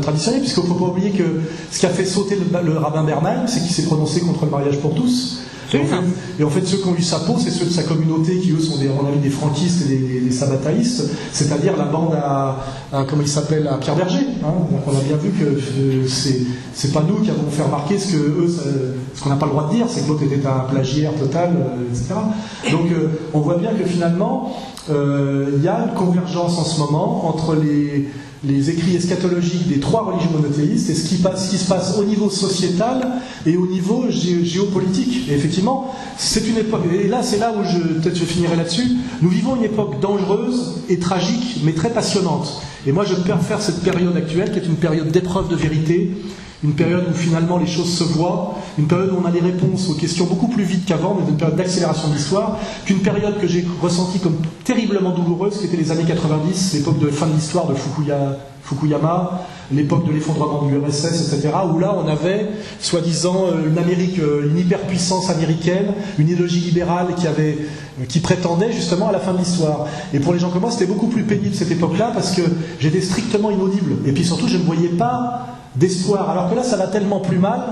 traditionner, puisqu'il ne faut pas oublier que ce qui a fait sauter le rabbin Bernheim, c'est qu'il s'est prononcé contre le mariage pour tous. Et en fait, ceux qui ont eu sa peau, c'est ceux de sa communauté qui, eux, sont à mon avis, des franquistes et des sabbataïstes, c'est-à-dire la bande comment il s'appelle, à Pierre Berger. Donc on a bien vu que c'est pas nous qui avons fait remarquer ce qu'on n'a pas le droit de dire, c'est que l'autre était un plagiaire total, etc. Donc on voit bien que finalement, il y a une convergence en ce moment entre les écrits eschatologiques des 3 religions monothéistes et ce qui se passe au niveau sociétal et au niveau géopolitique. Et effectivement, c'est une époque, et là c'est là où peut-être je finirai là-dessus, nous vivons une époque dangereuse et tragique, mais très passionnante. Et moi je préfère cette période actuelle, qui est une période d'épreuve de vérité, une période où finalement les choses se voient, une période où on a les réponses aux questions beaucoup plus vite qu'avant, mais une période d'accélération de l'histoire, qu'une période que j'ai ressentie comme terriblement douloureuse, qui était les années 90, l'époque de fin de l'histoire de Fukuyama, l'époque de l'effondrement du URSS, etc., où là on avait, soi-disant, une Amérique, une hyperpuissance américaine, une idéologie libérale qui prétendait justement à la fin de l'histoire. Et pour les gens comme moi, c'était beaucoup plus pénible cette époque-là, parce que j'étais strictement inaudible. Et puis surtout, je ne voyais pas d'espoir. Alors que là, ça va tellement plus mal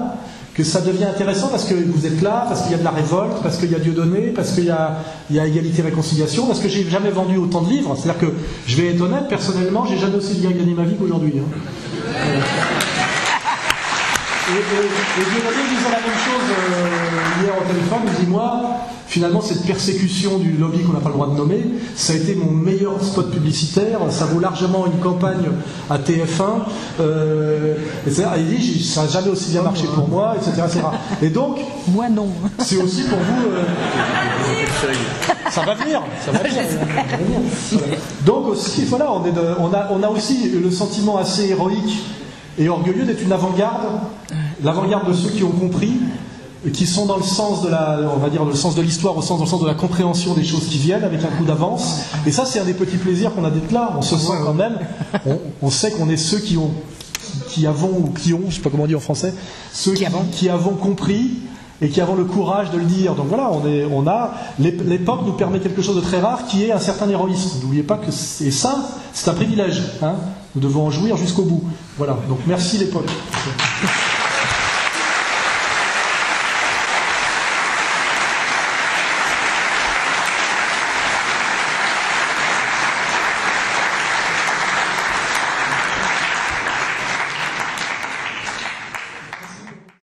que ça devient intéressant parce que vous êtes là, parce qu'il y a de la révolte, parce qu'il y a Dieu donné, parce qu'il y a égalité et réconciliation, parce que j'ai jamais vendu autant de livres. C'est-à-dire que, je vais être honnête, personnellement, j'ai jamais aussi bien gagné ma vie qu'aujourd'hui. Et Dieu donné disait la même chose hier au téléphone, il dit, moi, finalement, cette persécution du lobby qu'on n'a pas le droit de nommer, ça a été mon meilleur spot publicitaire, ça vaut largement une campagne à TF1, il dit, ça n'a jamais aussi bien marché pour moi, etc. Et donc, moi non. C'est aussi pour vous... ça va venir, ça va venir. Donc aussi, voilà, on a aussi le sentiment assez héroïque et orgueilleux d'être une avant-garde, l'avant-garde de ceux qui ont compris, qui sont dans le sens on va dire le sens de l'histoire, dans le sens de la compréhension des choses qui viennent, avec un coup d'avance. Et ça, c'est un des petits plaisirs qu'on a d'être là. On se sent quand même, on sait qu'on est ceux qui qui avons, ou qui ont, je sais pas comment on dit en français, ceux qui avons compris et qui avons le courage de le dire. Donc voilà, l'époque nous permet quelque chose de très rare qui est un certain héroïsme. N'oubliez pas que c'est un privilège. Hein. Nous devons en jouir jusqu'au bout. Voilà, donc merci l'époque.